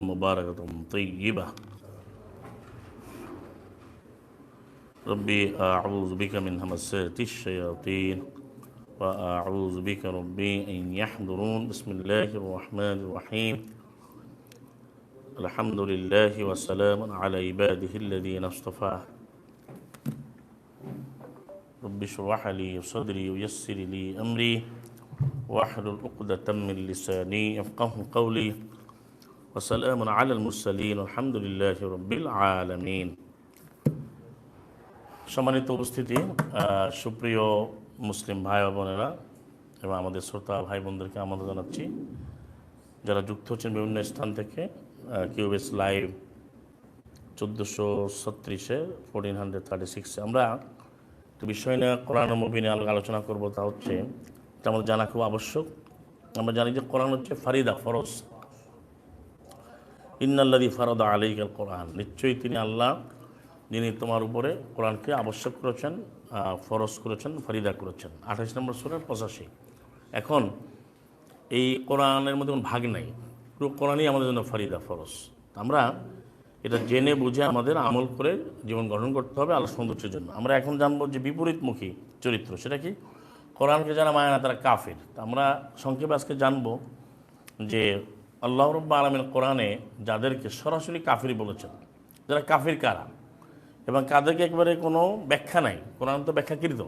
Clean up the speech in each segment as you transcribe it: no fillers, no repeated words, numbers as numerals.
مباركة طيبة. ربي أعوذ بك من همسات الشياطين وأعوذ بك ربي أن يحضرون. بسم الله الرحمن الرحيم. الحمد لله وسلام على عباده الذين اصطفى. ربي اشرح لي صدري ويسر لي أمري واحلل عقدة من لساني يفقهوا قولي وسلام على المرسلين والحمد لله رب العالمين. সম্মানিত উপস্থিতি, সুপ্রিয় মুসলিম ভাই বোনেরা এবং আমাদের শ্রোতা ভাই বোনদেরকে আমন্ত্রণ জানাচ্ছি যারা যুক্ত হচ্ছেন বিভিন্ন স্থান থেকে। কিউবেস লাইভ 1436-এ 1436 আমরা একটা বিষয় নিয়ে কোরআন মুবিন আলোচনা করবো, তা হচ্ছে এটা আমাদের জানা খুব আবশ্যক। আমরা জানি যে কোরআন হচ্ছে ফারিদা, ফরজ। ইন্নাল্লাযী ফারাদা আলাইকাল কোরআন, নিশ্চয়ই তিনি আল্লাহ যিনি তোমার উপরে কোরআনকে আবশ্যক করেছেন, ফরজ করেছেন, ফারিদা করেছেন। 28 নম্বর সূরা 85। এখন এই কোরআনের মধ্যে কোনো ভাগ নাই, পুরো কোরআনই আমাদের জন্য ফারিদা, ফরজ। আমরা এটা জেনে বুঝে আমাদের আমল করে জীবন গঠন করতে হবে আল্লাহ সৌন্দর্যের জন্য। আমরা এখন জানবো যে বিপরীতমুখী চরিত্র, সেটা কি? কোরআনকে যারা মানে না তারা কাফির। আমরা সংক্ষেপে আজকে জানবো যে আল্লাহ রাব্বুল আলামিন কোরআনে যাদেরকে সরাসরি কাফির বলেছেন, যারা কাফির কারা এবং কাদেরকে একবারে কোনো ব্যাখ্যা নাই, কোরআন তো ব্যাখ্যাকৃত,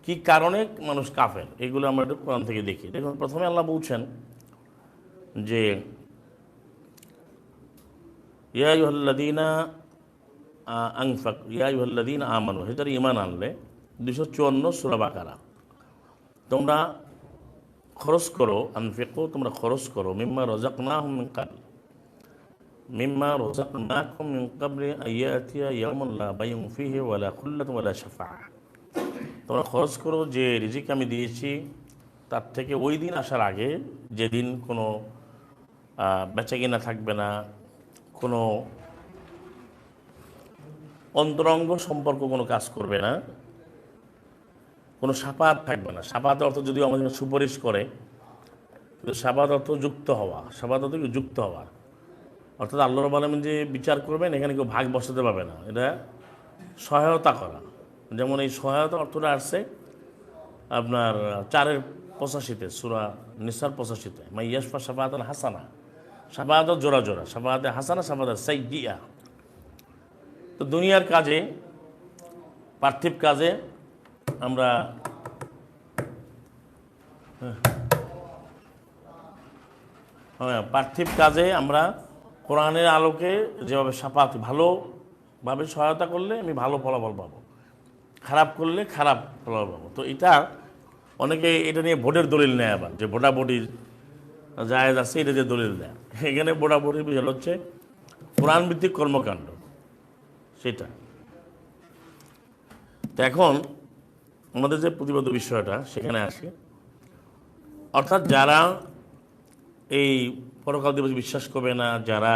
কী কারণে মানুষ কাফের, এগুলো আমরা একটু কোরআন থেকে দেখি। দেখুন, প্রথমে আল্লাহ বলছেন যে ইয়া আইয়ুহাল্লাযীনা ইয়া আইয়ুহাল্লাযীনা আমানু, হে যারা ঈমান আনলে। 254 সূরা বাকারা। তোমরা খরচ করো, আনফিকু, তোমরা খরচ করো, মিম্মা রাযাকনাহুম মিন ক্বাবলি আইয়াতিয়া ইয়াউমুন লা বাইউন ফীহি ওয়ালা খুল্লাতুন ওয়ালা শাফাআহ। তোমরা খরচ করো যে রিজিক আমি দিয়েছি তার থেকে ওই দিন আসার আগে, যেদিন কোনো বেচাকেনা থাকবে না, কোনো অন্তরঙ্গ সম্পর্ক কোনো কাজ করবে না, কোনো শাফাআত থাকবে না। শাফাআতের অর্থ যদিও আমাদের সুপারিশ করে, কিন্তু শাফাআত অর্থ যুক্ত হওয়া, শাফাআত অর্থ যুক্ত হওয়া, অর্থাৎ আল্লাহ রাব্বুল আলামিন যে বিচার করবেন এখানে কেউ ভাগ বসাতে পারবে না, এটা সহায়তা করা। যেমন এই সহায়তা অর্থটা আসছে আপনার 4-85-তে, সূরা নিসার 85-তে, মাইয়াশফা শাফাআতান হাসানা, শাফাআত জোড়া জোড়া, শাফাআতে হাসানা, শাফাআত সাইয়্যিআ। তো দুনিয়ার কাজে, পার্থিব কাজে আমরা পার্থিব কাজে আমরা কোরআনের আলোকে যেভাবে শাফাআত, ভালোভাবে সহায়তা করলে আমি ভালো ফলাফল পাবো, খারাপ করলে খারাপ ফলাফল পাবো। তো এটা অনেকে এটা নিয়ে ভোটের দলিল নেয়, আবার যে ভোটাভুটি জায়েজ আছে এটা দিয়ে দলিল দেয়। এখানে ভোটাভুটির বিষয় হচ্ছে কোরআন ভিত্তিক কর্মকাণ্ড, সেটা। তো এখন আমাদের যে প্রতিবাদ বিষয়টা সেখানে আসে, অর্থাৎ যারা এই পরকাল দিবস বিশ্বাস করবে না, যারা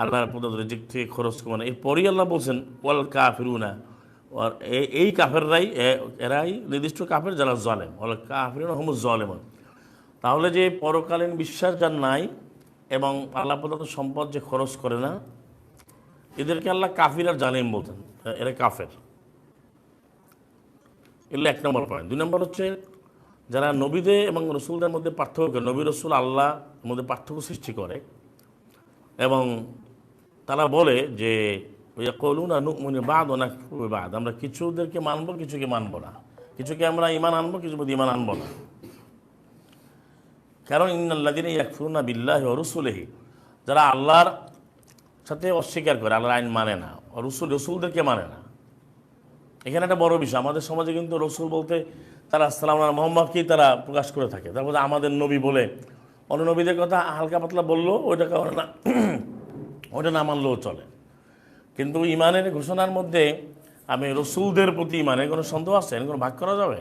আল্লাহর প্রদত্ত রিজিক থেকে খরচ করবে না, এরপরই আল্লাহ বলছেন ওয়াল কাফিরুনা, আর এই কাফেররাই, এরাই নির্দিষ্ট কাফের যারা জালেম, ওয়াল কাফিরুনা হুমুজ জালিমুন। তাহলে যে পরকালীন বিশ্বাস যার নাই এবং আল্লাহ প্রদত্ত সম্পদ যে খরচ করে না, এদেরকে আল্লাহ কাফির আর জালিম বলতেন, এরা কাফের। এগুলো 1 নম্বর পয়েন্ট। 2 নম্বর হচ্ছে যারা নবীদের এবং রসুলদের মধ্যে পার্থক্য করে, নবী রসুল আল্লাহ মধ্যে পার্থক্য সৃষ্টি করে এবং তারা বলে যে ইয়াকুলুনা নু'মিনু বিবা'দ, আমরা কিছুদেরকে মানবো, কিছুকে মানবো না, কিছুকে আমরা ঈমান আনবো, কিছুর মধ্যে ঈমান আনবো না। কারণ ইন্নাল্লাযীনা ইয়াকফুরুনা বিল্লাহি ওয়া রাসূলিহি, যারা আল্লাহর সাথে অস্বীকার করে, আল্লাহর আইন মানে না, রসুলদেরকে মানে না। এখানে একটা বড় বিষয়, আমাদের সমাজে কিন্তু রসুল বলতে তারা আসসালামু আলাইহি মুহাম্মদকেই তারা প্রকাশ করে থাকে। তারপর আমাদের নবী বলে অন্য নবীদের কথা হালকা পাতলা বললো, ওইটা না মানলেও চলে। কিন্তু ইমানের ঘোষণার মধ্যে আমি রসুলদের প্রতি ইমানের কোনো সন্দেহ আছে, কোনো ভাগ করা যাবে?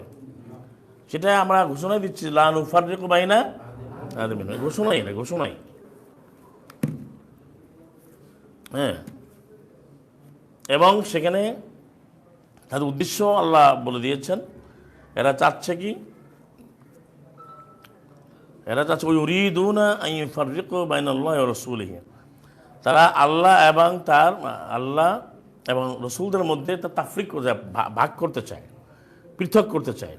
সেটা আমরা ঘোষণাই দিচ্ছি, লা নুফাররিকু বাইনা আহাদিন মিনহুম, ঘোষণাই না, ঘোষণাই। হ্যাঁ, এবং সেখানে তাদের উদ্দেশ্য আল্লাহ বলে দিয়েছেন। এরা চাচ্ছে কি? এরা চাচ্ছে ওই ইউরিদুনা আন ইউফাররিকু বাইনাল্লাহি ওয়া রাসূলিহি, তারা আল্লাহ এবং রসুলদের মধ্যে তা তাফরিক করতে, ভাগ করতে চায়, পৃথক করতে চায়।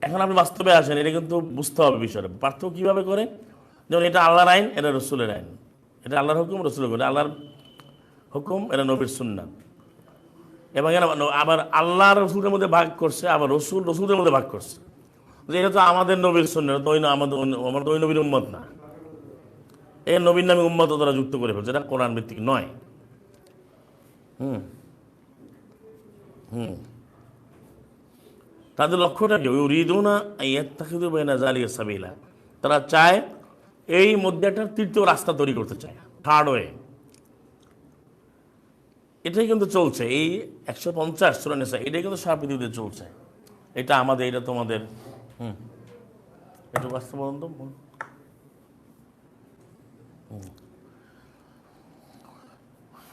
এখন আপনি বাস্তবে আসেন, এটা কিন্তু বুঝতে হবে বিষয়টা। পার্থক্য কীভাবে করে? যেমন এটা আল্লাহর আইন, এটা রসুলের আইন, এটা আল্লাহর হুকুম, রসুলের হুকুম, আল্লাহর হুকুম, এটা নবীর সুন্নাত। এবং এরা আবার আল্লাহ রসুলের মধ্যে ভাগ করছে, আবার রসুলদের মধ্যে ভাগ করছে, যে এটা তো আমাদের নবীর সুন্নাত, তো আমার তো ওই নবীর উম্মত না, এই নবীর নামে উম্মত তারা যুক্ত করে ফেলছে, এটা কোরআন ভিত্তিক নয়। তাদের লক্ষ্যটা কি? ইউরিদুনা আন ইয়াত্তাখিযু বাইনা যালিকা সাবিলা, তারা চায় এই মধ্যে একটা তৃতীয় রাস্তা তৈরি করতে চায়, থার্ড ওয়ে। এটাই কিন্তু চলছে, এই 150 সূরা নিসা, এটাই কিন্তু সারা পৃথিবীতে চলছে। এটা আমাদের, এটা তোমাদের। একটু বাস্তব বলুন তো।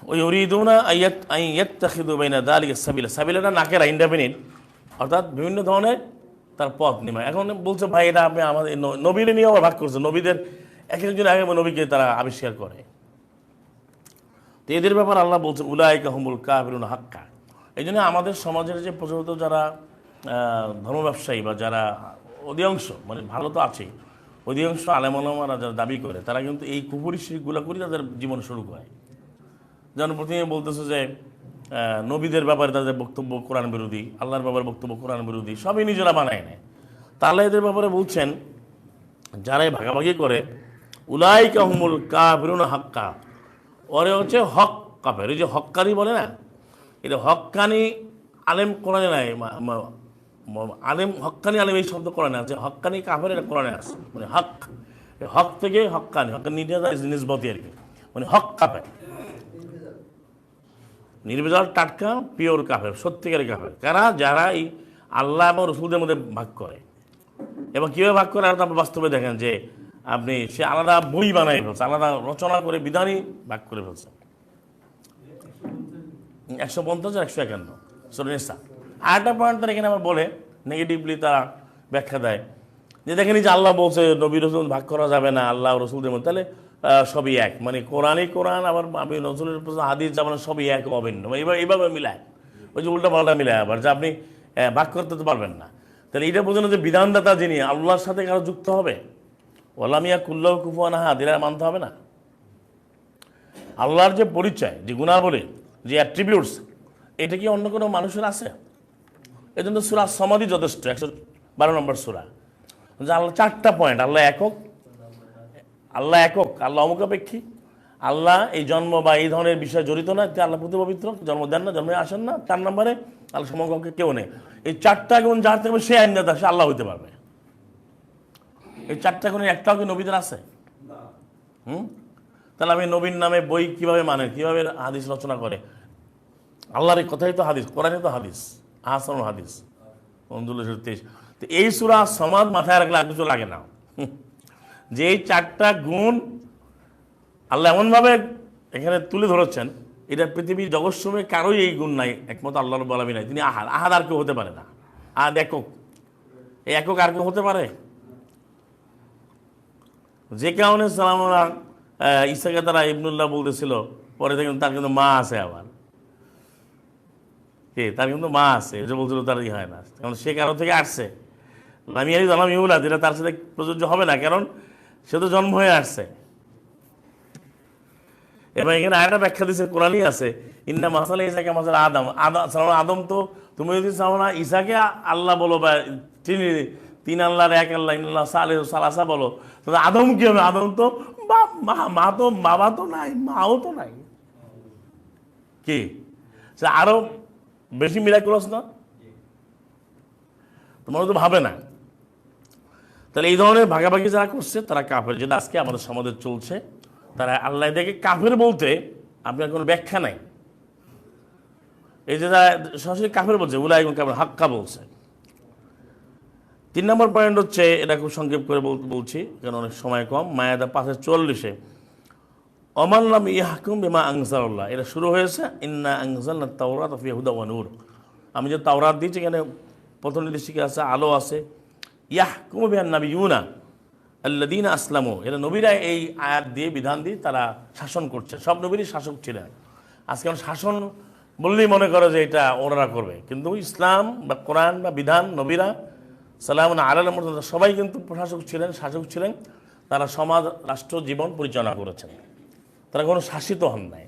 ওই ইউরিদুনা আন ইয়াত্তাখিযু বাইনা যালিকা সাবিলা, সাবিলাটা নাকেরা, ইনডেফিনিট, অর্থাৎ বিভিন্ন ধরনের তার পথ নিমায়। এখন বলছে ভাই এটা আপনি আমাদের নবীর নিয়ে আবার ভাগ করছে, নবীদের এক একজন আগে নবীকে তারা আবিষ্কার করে। তো এদের ব্যাপার আল্লাহ বলছে উলাইকা হুমুল কাফিরুন হাক্কা। এই জন্য আমাদের সমাজের যে প্রচলিত যারা ধর্ম ব্যবসায়ী বা যারা অধিকাংশ, মানে ভালো তো আছেই, অধিকাংশ আলেমারা যারা দাবি করে, তারা কিন্তু এই কুফরি শিরকগুলো করে তাদের জীবন শুরু করে। যেমন প্রথমে বলতেছে যে নবীদের ব্যাপারে তাদের বক্তব্য কোরআন বিরোধী, আল্লাহর ব্যাপারে বক্তব্য কোরআন বিরোধী, সবই নিজেরা বানায় নেয়। তাহলে এদের ব্যাপারে বলছেন যারা ভাগাভাগি করে উলাইকা হুমুল কাফিরুন হাক্কা, ওরে হচ্ছে হক কাফের। এই যে হক্কানি বলে না, এটা হক্কানি আলেম কোরআনে নাই, আলেম হক্কানি আলেম এই শব্দ কোরআনে আছে, হক্কানি কাফের এটা কোরআনে আছে। মানে হক থেকে হক্কানি, হক্কানি নিজবতি আর কি, মানে হক কাফের, নির্ভেজাল টাটকা পিওর কাফের, সত্যিকারের কাফের কারা? যারা এই আল্লাহ এবং রসুলদের মধ্যে ভাগ করে। এবং কীভাবে ভাগ করে? আর আপনি বাস্তবে দেখেন যে আপনি সে আলাদা বই বানাই ফেলছে, আলাদা রচনা করে বিধানই ভাগ করে ফেলছে। 150 আর 151 সূরা নিসা। আরেকটা পয়েন্ট তারা এখানে আবার বলে, নেগেটিভলি তারা ব্যাখ্যা দেয় যে দেখেনি যে আল্লাহ বলছে নবী রসুল ভাগ করা যাবে না আল্লাহ রসুলদের মধ্যে, তাহলে সবই এক, মানে কোরআনই কোরআন, আবার আমি নজরুলের হাদিস যেমন সবই এক, অভিন্ন, এইভাবে মিলায়, ওই যে উল্টা পাল্টা মিলায় আবার, যে আপনি ভাগ করতে তো পারবেন না। তাহলে এটা বোঝানো যে বিধানদাতা যিনি, আল্লাহর সাথে কারো যুক্ত হবে, ওয়ালামিয়া কুল্লাহু কুফুয়ান আহাদ, এরা মানতে হবে না। আল্লাহর যে পরিচয়, যে গুণাবলী, যে অ্যাট্রিবিউটস, এটা কি অন্য কোনো মানুষের আছে? এই জন্য সূরা সমাধি যথেষ্ট, 112 নম্বর সূরা, যে আল্লাহ 4টা পয়েন্ট, আল্লাহ একক, আল্লাহ অমুখাপেক্ষী, আল্লাহ এই জন্ম বা এই ধরনের বিষয়ে জড়িত না, আল্লাহ প্রতি পবিত্র, জন্ম দেন না, জন্মে আসেন না। 4 নম্বরে আল্লাহ সমকক্ষে কেউ নেই। এই 4টা গুণ যার থেকে সে আইনদাতা, সে আল্লাহ হইতে পারবে। এই 4টা গুণের একটাও কি নবীদের আছে? তাহলে আমি নবীর নামে বই কিভাবে মানে, কিভাবে হাদিস রচনা করে? আল্লাহর এই কথাই তো হাদিস, কোরআনই তো হাদিস, আহসানুল হাদিস 23। তো এই সূরা সমাদ মাথায় রাখলে আর কিছু লাগে না। যে এই 4টা গুণ আল্লাহ এমনভাবে এখানে তুলে ধরেছেন, এটা পৃথিবীর জগৎসমূহে কারোই এই গুণ নাই, একমাত্র আল্লাহ রাব্বুল আলামিন নাই। তিনি আহাদ আর কেউ হতে পারে না। আহাদ একক, এই একক আর কেউ হতে পারে? যে কারণে সালামরা ঈসাকে তারা ইবনুল্লাহ বলতেছিল, পরে দেখেন তার কিন্তু মা আছে, আবার তার কিন্তু মা আছে, যে বলছিল তার হয় না, কারণ সে কারো থেকে আসছে। আমি জানাম ইউলা, যেটা তার সাথে প্রযোজ্য হবে না, কারণ সে তো জন্ম হয়ে আসছে। এবং এখানে আরেকটা ব্যাখ্যা দিচ্ছে, কোরআনই আছে, ইন্না মাসালা ঈসাকে মাসালা আদম, তো তুমি যদি চাও না ঈসাকে আল্লাহ বলো, বা তিন আল্লাহর এক আল্লাহ, ইন্নাল্লাহ সালাসা বলো, তাহলে আদম কি হবে? আদম তো মা তো, বাবা তো নাই, মাও তো নাই, কি সে আরো বেশি মিরাকুলাস না? তোমার তো ভাবে না। তাহলে এই ধরনের ভাগাভাগি যারা করছে তারা কাফের, যেটা আজকে আমাদের সমাজে চলছে। তারা আল্লাহ দেখে কাফের বলতে আপনার কোনো ব্যাখ্যা নাই। এই যে যারা সরাসরি কাফের বলছে, উলাইকা কাফের, হাক্কা বলছে। 3 নম্বর পয়েন্ট হচ্ছে, এটা খুব সংক্ষেপ করে বলছি কারণ অনেক সময় কম, মায়াদা 5:40, ওমান লাম ইয়াহকুম বিমা আনজালাল্লাহ, এটা শুরু হয়েছে ইন্না আনজালনা তাওরাতা ফিহা হুদা ওয়া নূর। আমি যে তাওরাত দিয়েছি, এখানে প্রথম নির্দেশিকা আছে, আলো আছে, ইয়াহকুমু বিহান নাবিয়ুনা আল্লাযীনা আসলামু, এরা নবীরা এই আয়াত দিয়ে বিধান দিয়ে তারা শাসন করছে। সব নবীরই শাসক ছিলেন। আজকে শাসন বললেই মনে করে যে এটা ওনারা করবে, কিন্তু ইসলাম বা কোরআন বা বিধান নবীরা সালামুন আলাল মুরসালিন সবাই কিন্তু প্রশাসক ছিলেন, শাসক ছিলেন। তারা সমাজ রাষ্ট্র জীবন পরিচালনা করেছেন, তারা কোনো শাসিত হন নাই।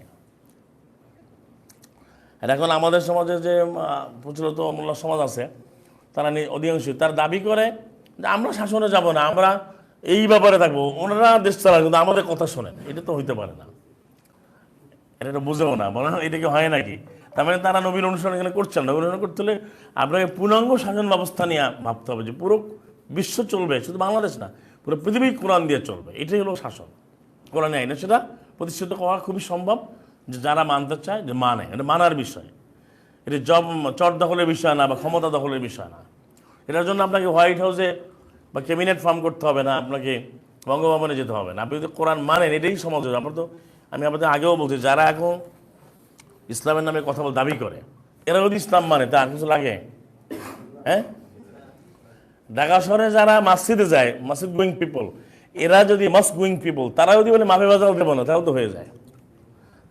আর এখন আমাদের সমাজে যে প্রচলিত মোল্লা সমাজ আছে, তারা অধিকাংশই তার দাবি করে যে আমরা শাসনে যাব না, আমরা এই ব্যাপারে থাকবো, ওনারা দেশ চালান কিন্তু আমাদের কথা শোনেন। এটা তো হইতে পারে না, এটা বুঝেও না, বলে এটা কি হয় নাকি? তার মানে তারা নবীর অনুসরণ এখানে করছেন না। অনুসরণ করতে হলে আপনাকে পূর্ণাঙ্গ শাসন ব্যবস্থা নিয়ে ভাবতে হবে যে পুরো বিশ্ব চলবে, শুধু বাংলাদেশ না, পুরো পৃথিবী কোরআন দিয়ে চলবে। এটাই হলো শাসন, কোরআনে আইনে সেটা প্রতিষ্ঠিত করা খুবই সম্ভব। যে যারা মানতে চায় যে মানে, এটা মানার বিষয়, এটা চট দখলের বিষয় না বা ক্ষমতা দখলের বিষয় না। এটার জন্য আপনাকে হোয়াইট হাউসে বা ক্যাবিনেট ফর্ম করতে হবে না, আপনাকে বঙ্গভবনে যেতে হবে না। আপনি যদি কোরআন মানেন, এটাই সমাজ। আপনার তো আমি আপনাদের আগেও বলছি, যারা এখন ইসলামের নামে কথা বলে দাবি করে, এরা যদি ইসলাম মানে তা আর কিছু লাগে? হ্যাঁ, ঢাকা শহরে যারা মসজিদে যায়, মসজিদ গোয়িং পিপল, এরা যদি মস্ক গোয়িং পিপল, তারা যদি বলে মাফে বাজাল দেবো না, তাহলে তো হয়ে যায়।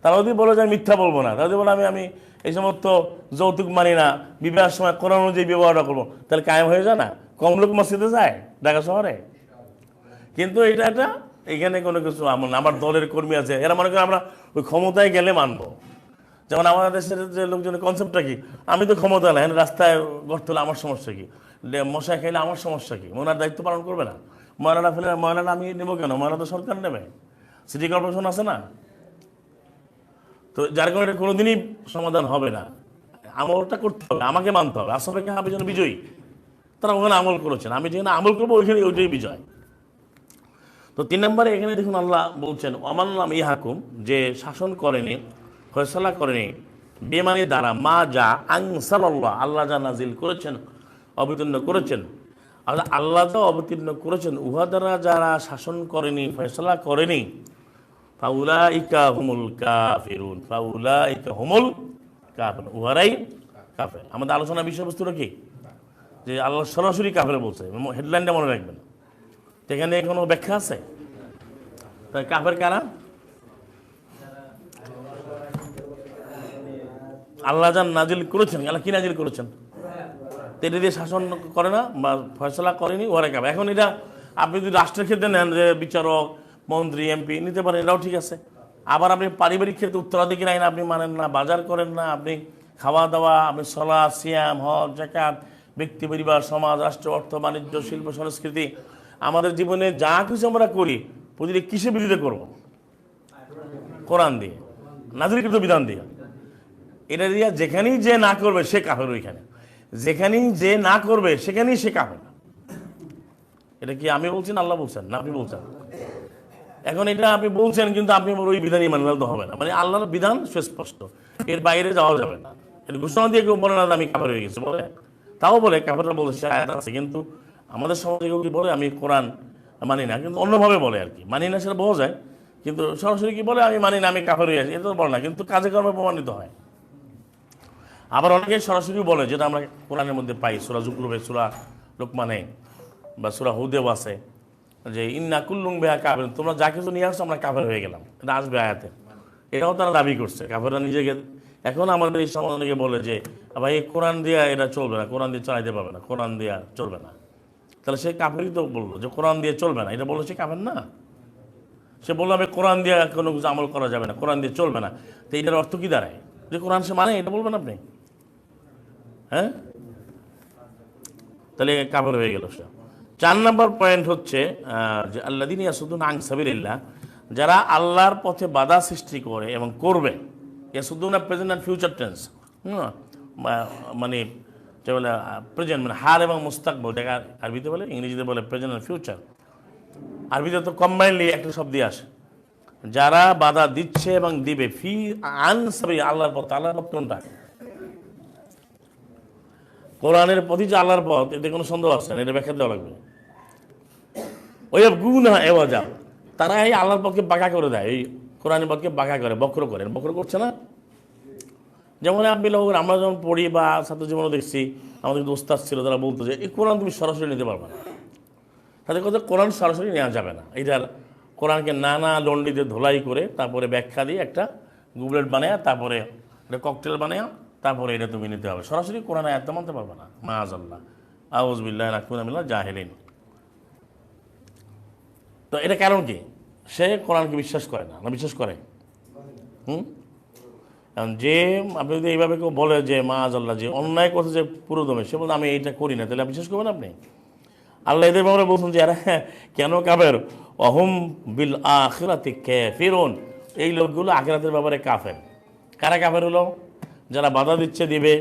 তারা যদি বলে যে মিথ্যা বলবো না, তারা যদি বলে আমি এই সমস্ত যৌতুক মানি না, বিবাহের সময় কোরআন অনুযায়ী ব্যবহারটা করবো, তাহলে কায়েম হয়ে যায় না? কম লোক মসজিদে যায় ঢাকা শহরে। কিন্তু এটা এখানে কোনো কিছু আমার দলের কর্মী আছে, এরা মনে করেন আমরা ওই ক্ষমতায় গেলে মানবো। যেমন আমাদের দেশের যে লোকজনের কনসেপ্টটা কি, আমি তো ক্ষমতা নাই, রাস্তায় গর্ত হলে আমার সমস্যা কি, মশাই খাইলে আমার সমস্যা কি, ওনার দায়িত্ব পালন করবে না? ময়লাটা ফেলে ময়লাটা আমি নেবো কেন? ময়লা তো সরকার নেবে, সিটি কর্পোরেশন আছে না। তো যার কারণে এটা কোনোদিনই সমাধান হবে না। আমলটা করতে হবে, আমাকে মানতে হবে। আসলে আমি যেন বিজয়ী, তারা ওখানে আমল করেছেন, আমি যেখানে আমল করবো ওইখানে ওইটাই বিজয়। তো 3 নম্বরে এখানে দেখুন আল্লাহ বলছেন অমানলাম ইহাকুম, যে শাসন করেনি, ফয়সালা করেনি, বেমানি দ্বারা মা যা আনসালাল্লাহ, আল্লাহ যা নাজিল করেছেন, অবতীর্ণ করেছেন, আল্লাহ যা অবতীর্ণ করেছেন উহা দ্বারা যারা শাসন করেনি, ফয়সালা করেনি, ফাউলাইকা হুমুল কাফিরুন, ফাউলাইকা হুমুল কাফিরুন, উহারাই কাফের। আমাদের আলোচনার বিষয়বস্তুটা কি? যে আল্লাহ সরাসরি কাফের বলছে, হেডলাইনটা মনে রাখবেন। সেখানে কোনো ব্যাখ্যা আছে? তাই কাফের কারা? আল্লাহ যান নাজিল করেছেন, আল্লাহ কি নাজিল করেছেন, এটা দিয়ে শাসন করে না বা ফয়সলা করেনি, ওরা কাফের। এখন এটা আপনি যদি রাষ্ট্রের ক্ষেত্রে নেন, যে বিচারক, মন্ত্রী, এমপি নিতে পারেন, এটাও ঠিক আছে। আবার আপনি পারিবারিক ক্ষেত্রে উত্তরাধিকার আইন আপনি মানেন না, বাজার করেন না, আপনি খাওয়া দাওয়া, আপনি সালাত, সিয়াম, হজ, যাকাত, ব্যক্তি, পরিবার, সমাজ, রাষ্ট্র, অর্থ, বাণিজ্য, শিল্প, সংস্কৃতি, আমাদের জীবনে যা কিছু আমরা করি প্রতিটি কিসের বিরুদ্ধে করব? কোরআন দিয়ে, নাজিলকৃত বিধান দিয়ে। এটা দিয়ে যেখানেই যে না করবে সে কাফের, ওইখানে যেখানেই যে না করবে সেখানেই সে কাফের। এটা কি আমি বলছি না আল্লাহ বলছেন? না আপনি বলছেন। এখন এটা আপনি বলছেন, কিন্তু আপনি ওই বিধানই মানলে তো হবে না। মানে আল্লাহর বিধান সুস্পষ্ট, এর বাইরে যাওয়া যাবে না। এটা ঘোষণা দিয়ে কেউ বলে না আমি কাফের হয়ে গেছি, বলে তাও বলে কাফেররা বলছে আয়াত আছে, কিন্তু আমাদের সমাজে কেউ কি বলে আমি কোরআন মানি না, কিন্তু অন্যভাবে বলে আর কি, মানি না সেটা বোঝা যায়, কিন্তু সরাসরি কি বলে আমি মানি না, আমি কাফের হয়ে আছি, এটা তো বলে না, কিন্তু কাজে কর্মে প্রমাণিত হয়। আবার অনেকেই সরাসরি বলে, যেটা আমরা কোরআনের মধ্যে পাই, সূরা যুকরুফে, সূরা লোকমানে বা সূরা হুদেও আছে, যে ইন্না কুল্লুম বিহা কাফিরুন, তোমরা যা কিছু নিয়ে আসছো আমরা কাফের হয়ে গেলাম, এটা আসবে আয়াতে। এটাও তারা দাবি করছে, কাফেররা নিজেকে। এখন আমাদের এই সমাজ অনেকে বলে যে ভাই কোরআন দিয়া এটা চলবে না, কোরআন দিয়ে চালাইতে পারবে না, কোরআন দিয়া চলবে না। তাহলে সে কাফেরই তো বললো যে কোরআন দিয়ে চলবে না, এটা বললো সে কাফের না? সে বললো আমি কোরআন দিয়ে কোনো কিছু আমল করা যাবে না, কোরআন দিয়ে চলবে না, তো এটার অর্থ কি দাঁড়ায়? যে কোরআন সে মানে, এটা বলবেন আপনি? হ্যাঁ, তাহলে কাফের হয়ে গেল সে। 4 নম্বর পয়েন্ট হচ্ছে যে আল্লাযীনা ইয়াসুদ্দুনা আন সাবিলিল্লাহ, যারা আল্লাহর পথে বাধা সৃষ্টি করে এবং করবে। ইয়াসুদ্দুনা প্রেজেন্ট অ্যান্ড ফিউচার টেন্স, মানে যে বলে প্রেজেন্ট, মানে হার এবং মুস্তাকবল, যেটা আরবিতে বলে, ইংরেজিতে বলে প্রেজেন্ট অ্যান্ড ফিউচার। আরবিতে তো কম্বাইনলি একটা শব্দই আসে। যারা বাধা দিচ্ছে এবং দিবে ফি আন সাবিল, আল্লাহর পথ। আল্লাহর পথ কোনটা? কোরআনের পথই যে আল্লাহর পথ, এতে কোনো সন্দেহ আছে না, এটা ব্যাখ্যা দেওয়া লাগবে। ওই গুনা এওয়াজা, তারা এই আল্লাহর পথকে বাঁকা করে দেয়, এই কোরআনের পথকে বাঁকা করে, বক্র করে, বক্র করছে না। যেমন আপনি লোক, আমরা যখন পড়ি বা ছাত্র জীবনে দেখছি, আমাদের কিন্তু ওস্তাদ ছিল, তারা বলতো যে এই কোরআন তুমি সরাসরি নিতে পারবে না, তাদের কথা কোরআন সরাসরি নেওয়া যাবে না। এটার কোরআনকে নানা দণ্ডিতে ধোলাই করে তারপরে ব্যাখ্যা দিয়ে একটা গুবলেট বানায়, তারপরে একটা ককটেল বানায়, তারপরে এটা তুমি নিতে হবে। সরাসরি কোরআন আয়াত মানতে পারবে না, মাআযাল্লাহ, আউযুবিল্লাহি মিনাল জাহিলিন। তো এটা কারণ কি? সে কোরআনকে বিশ্বাস করে না, বিশ্বাস করে? কারণ যে আপনি যদি এইভাবে কেউ বলে যে মাআযাল্লাহ, যে অন্যায় করছে যে পুরোদমে, সে বলতে আমি এইটা করি না, তাহলে বিশ্বাস করবেন আপনি? আল্লাহ এদের ব্যাপারে বলছেন যে কেন কাফের, অহুম বিল আখিরাতি কাফিরুন, এই লোকগুলো আখিরাতের ব্যাপারে কাফের। কারা কাফের হলো? যারা বাধা দিচ্ছে, দিবে,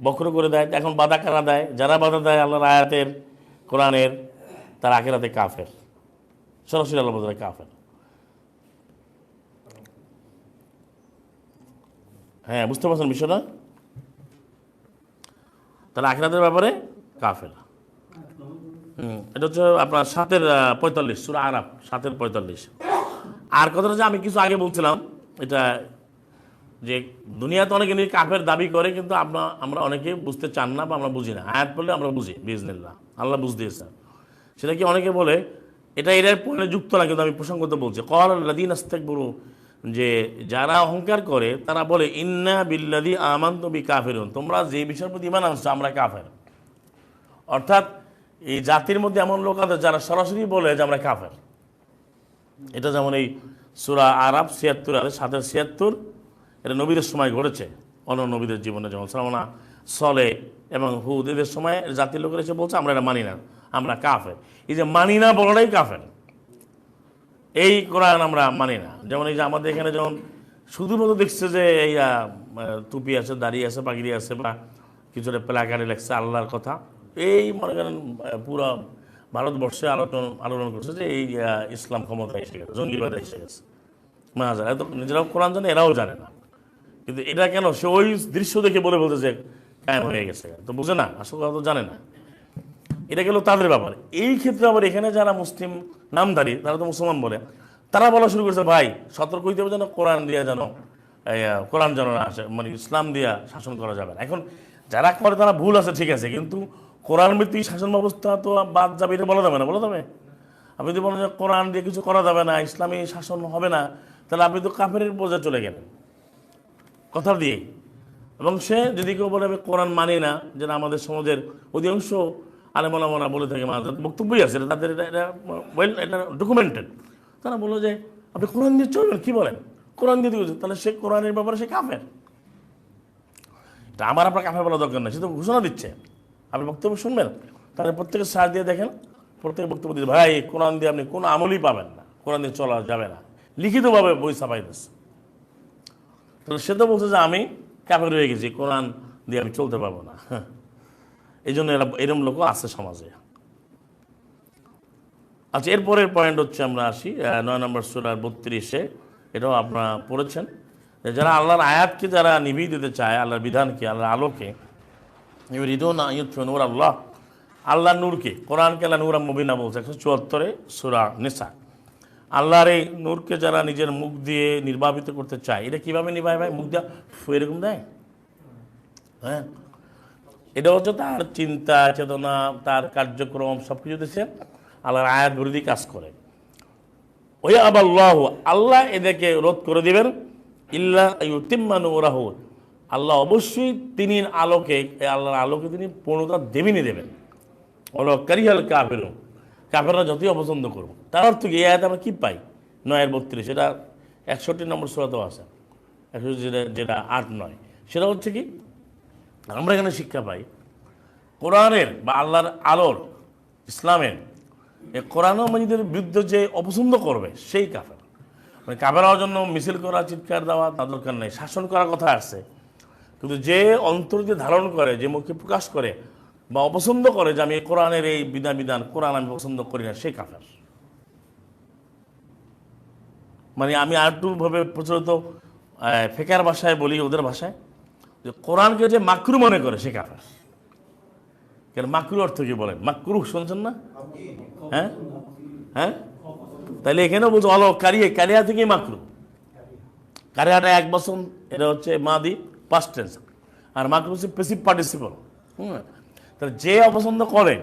বক্র করে দেয়। এখন বাধা কারা দেয়? যারা বাধা দেয় আল্লাহর আয়াতের, কোরআনের, তারা আখিরাতে কাফের, সরাসরি আল্লাহ বলতে কাফের। হ্যাঁ, বুঝতে পারছেন বিষয়টা? তাহলে আখিরাতের ব্যাপারে কাফের। এটা হচ্ছে আপনার 7:45 সূরা আরাফ 7:45। আর কথাটা যে আমি কিছু আগে বলছিলাম, এটা যে দুনিয়াতে অনেকে নিয়ে কাফের দাবি করে, কিন্তু আমরা অনেকে বুঝতে চান না বা আমরা বুঝি না। আয়াত পড়লে আমরা বুঝি বিইজনিল্লাহ, আল্লাহ বুঝ দিয়েছে। সেটা কি অনেকে বলে এটা এর পড়লে যুক্ত না, কিন্তু আমি প্রসঙ্গত বলছি। ক্বালাল্লাযীনা ইসতাকবারু, যে যারা অহংকার করে তারা বলে ইন্না বিল্লাযী আমানতু বিকাফিরুন, তোমরা যে বিষয়ের প্রতি ঈমান আনছো আমরা কাফের। অর্থাৎ এই জাতির মধ্যে এমন লোক আছে যারা সরাসরি বলে যে আমরা কাফের। এটা যেমন এই সূরা আরাফ 7:76 এটা নবীদের সময় ঘটেছে, অন্য নবীদের জীবনে, যেমন সালমানা, সলে এবং হুদ, এদের সময় জাতির লোকেরা এসে বলছে আমরা এটা মানি না, আমরা কাফের। এই যে মানি না বলাটাই কাফের, এই কোরআন আমরা মানি না। যেমন এই যে আমাদের এখানে যেমন শুধুমাত্র দেখছে যে এই টুপি আছে, দাড়ি আছে, পাগড়ি আছে, বা কিছুটা প্লাকারে লেখছে আল্লাহর কথা, এই মনে করেন পুরো ভারতবর্ষে আলোচনা করছে যে এই ইসলাম ক্ষমতায় এসে গেছে, জঙ্গিবাদে এসে গেছে। মাঝে এত নিজেরাও কোরআন জানে, এরাও জানে না, কিন্তু এটা কেন সে ওই দৃশ্য দেখে বলে বলতে যে কায়েম হয়ে গেছে, তো বুঝে না, আসল কথা তো জানে না। এটা গেল তাদের ব্যাপার। এই ক্ষেত্রে আবার এখানে যারা মুসলিম নামধারী, তারা তো মুসলমান বলে, তারা বলা শুরু করেছে ভাই সতর্ক হইতে হবে যেন কোরআন দিয়া যেন কোরআন যেন না আসে, মানে ইসলাম দিয়া শাসন করা যাবে না। এখন যারা করে তারা ভুল আছে, ঠিক আছে, কিন্তু কোরআন ভিত্তিক শাসন ব্যবস্থা তো বাদ যাবে, এটা বলা যাবে না, বলা যাবে? আপনি যদি বলেন যে কোরআন দিয়ে কিছু করা যাবে না, ইসলামী শাসন হবে না, তাহলে আপনি তো কাফেরের পর্যায়ে চলে গেলেন কথা দিয়ে। এবং সে যদি কেউ বলে কোরআন মানি না, যেটা আমাদের সমাজের অধিকাংশ আলেমালামারা বলে থাকে, বক্তব্যই আছে তাদের, এটা ডকুমেন্টেড। তারা বললো যে আপনি কোরআন দিয়ে চলবেন, কী বলেন, কোরআন দিয়ে দিয়েছে, তাহলে সে কোরআনের ব্যাপারে সে কাফের। এটা আমার আপনার কাফের বলা দরকার নেই, সে তো ঘোষণা দিচ্ছে, আপনি বক্তব্য শুনবেন, তাহলে প্রত্যেকের সার দিয়ে দেখেন, প্রত্যেক বক্তব্য দিয়ে ভাই কোরআন দিয়ে আপনি কোনো আমলই পাবেন না, কোরআন দিয়ে চলা যাবে না, লিখিতভাবে বই ছাপাই দিচ্ছে। তাহলে সে তো বলছে যে আমি কাফের হয়ে গেছি, কোরআন দিয়ে আমি চলতে পারবো না। এই জন্য এরকম লোকও আছে সমাজে। আচ্ছা, এরপরের পয়েন্ট হচ্ছে আমরা আসি 9 নম্বর সূরা 32-এ, এটাও আপনারা পড়েছেন, যারা আল্লাহর আয়াতকে যারা নিভিয়ে দিতে চায়, আল্লাহর বিধানকে, আল্লাহর আলোকে, ইউরিদুনা আইয়ুতফিউ নূর আল্লাহ, আল্লাহর নূরকে, কোরআনকে আল্লাহ নূরাম মুবিনা বলছে 174-এ সূরা নিসা। আল্লাহর এই নূরকে যারা নিজের মুখ দিয়ে নির্বাপিত করতে চায়, এটা কীভাবে নির্বাহ ভাই? মুখ দিয়ে এরকম দেয়, হ্যাঁ, এটা হচ্ছে তার চিন্তা চেতনা, তার কার্যক্রম সব কিছু দিচ্ছে আল্লাহর আয়াত বিরোধী কাজ করে। ওই আবাল্লাহ, আল্লাহ এদেরকে রোধ করে দিবেন, ইল্লা ইউতিম্মা নূরাহু, আল্লাহ অবশ্যই তিনি আলোকে, আল্লাহর আলোকে তিনি পূর্ণতা দেবেনই দেবেন। ওলা কারিহাল কাফিরুন, কাফেররা যতই অপছন্দ করবো। তার অর্থ কি? এই আয়াতে আমরা কী পাই? 9-32, এটা 61 নম্বর সূরাতেও আছে, 61 যেটা 8-9, সেটা হচ্ছে কি আমরা এখানে শিক্ষা পাই কোরআনের বা আল্লাহর আলোর, ইসলামের, এই কোরআন মাজিদের বিরুদ্ধে যে অপছন্দ করবে সেই কাফের। মানে কাফের হওয়ার জন্য মিছিল করা, চিৎকার দেওয়া তা দরকার নেই, শাসন করার কথা আসছে, কিন্তু যে অন্তর দিয়ে ধারণ করে, যে মুখে প্রকাশ করে বা অপছন্দ করে যে আমি কোরআনের এই বিধান কোরআন আমি পছন্দ করি না, সেই কাফের। মানে আমি আরেকটুভাবে প্রচলিত ফেকার ভাষায় বলি, ওদের ভাষায়, যে কোরআনকে যে মাকরু মনে করে সে কাফের। কেন মাকরু অর্থ কি বলেন? মাকরু শুনছেন না? হ্যাঁ হ্যাঁ, তাহলে এখানেও বলছো আলো কারিয়া থেকেই মাকরু। কারিয়াটা 1 বছর, এটা হচ্ছে মাদি পাস্ট টেন্স, আর মাকরু হচ্ছে প্যাসিভ পার্টিসিপল। তাহলে যে অপছন্দ করে,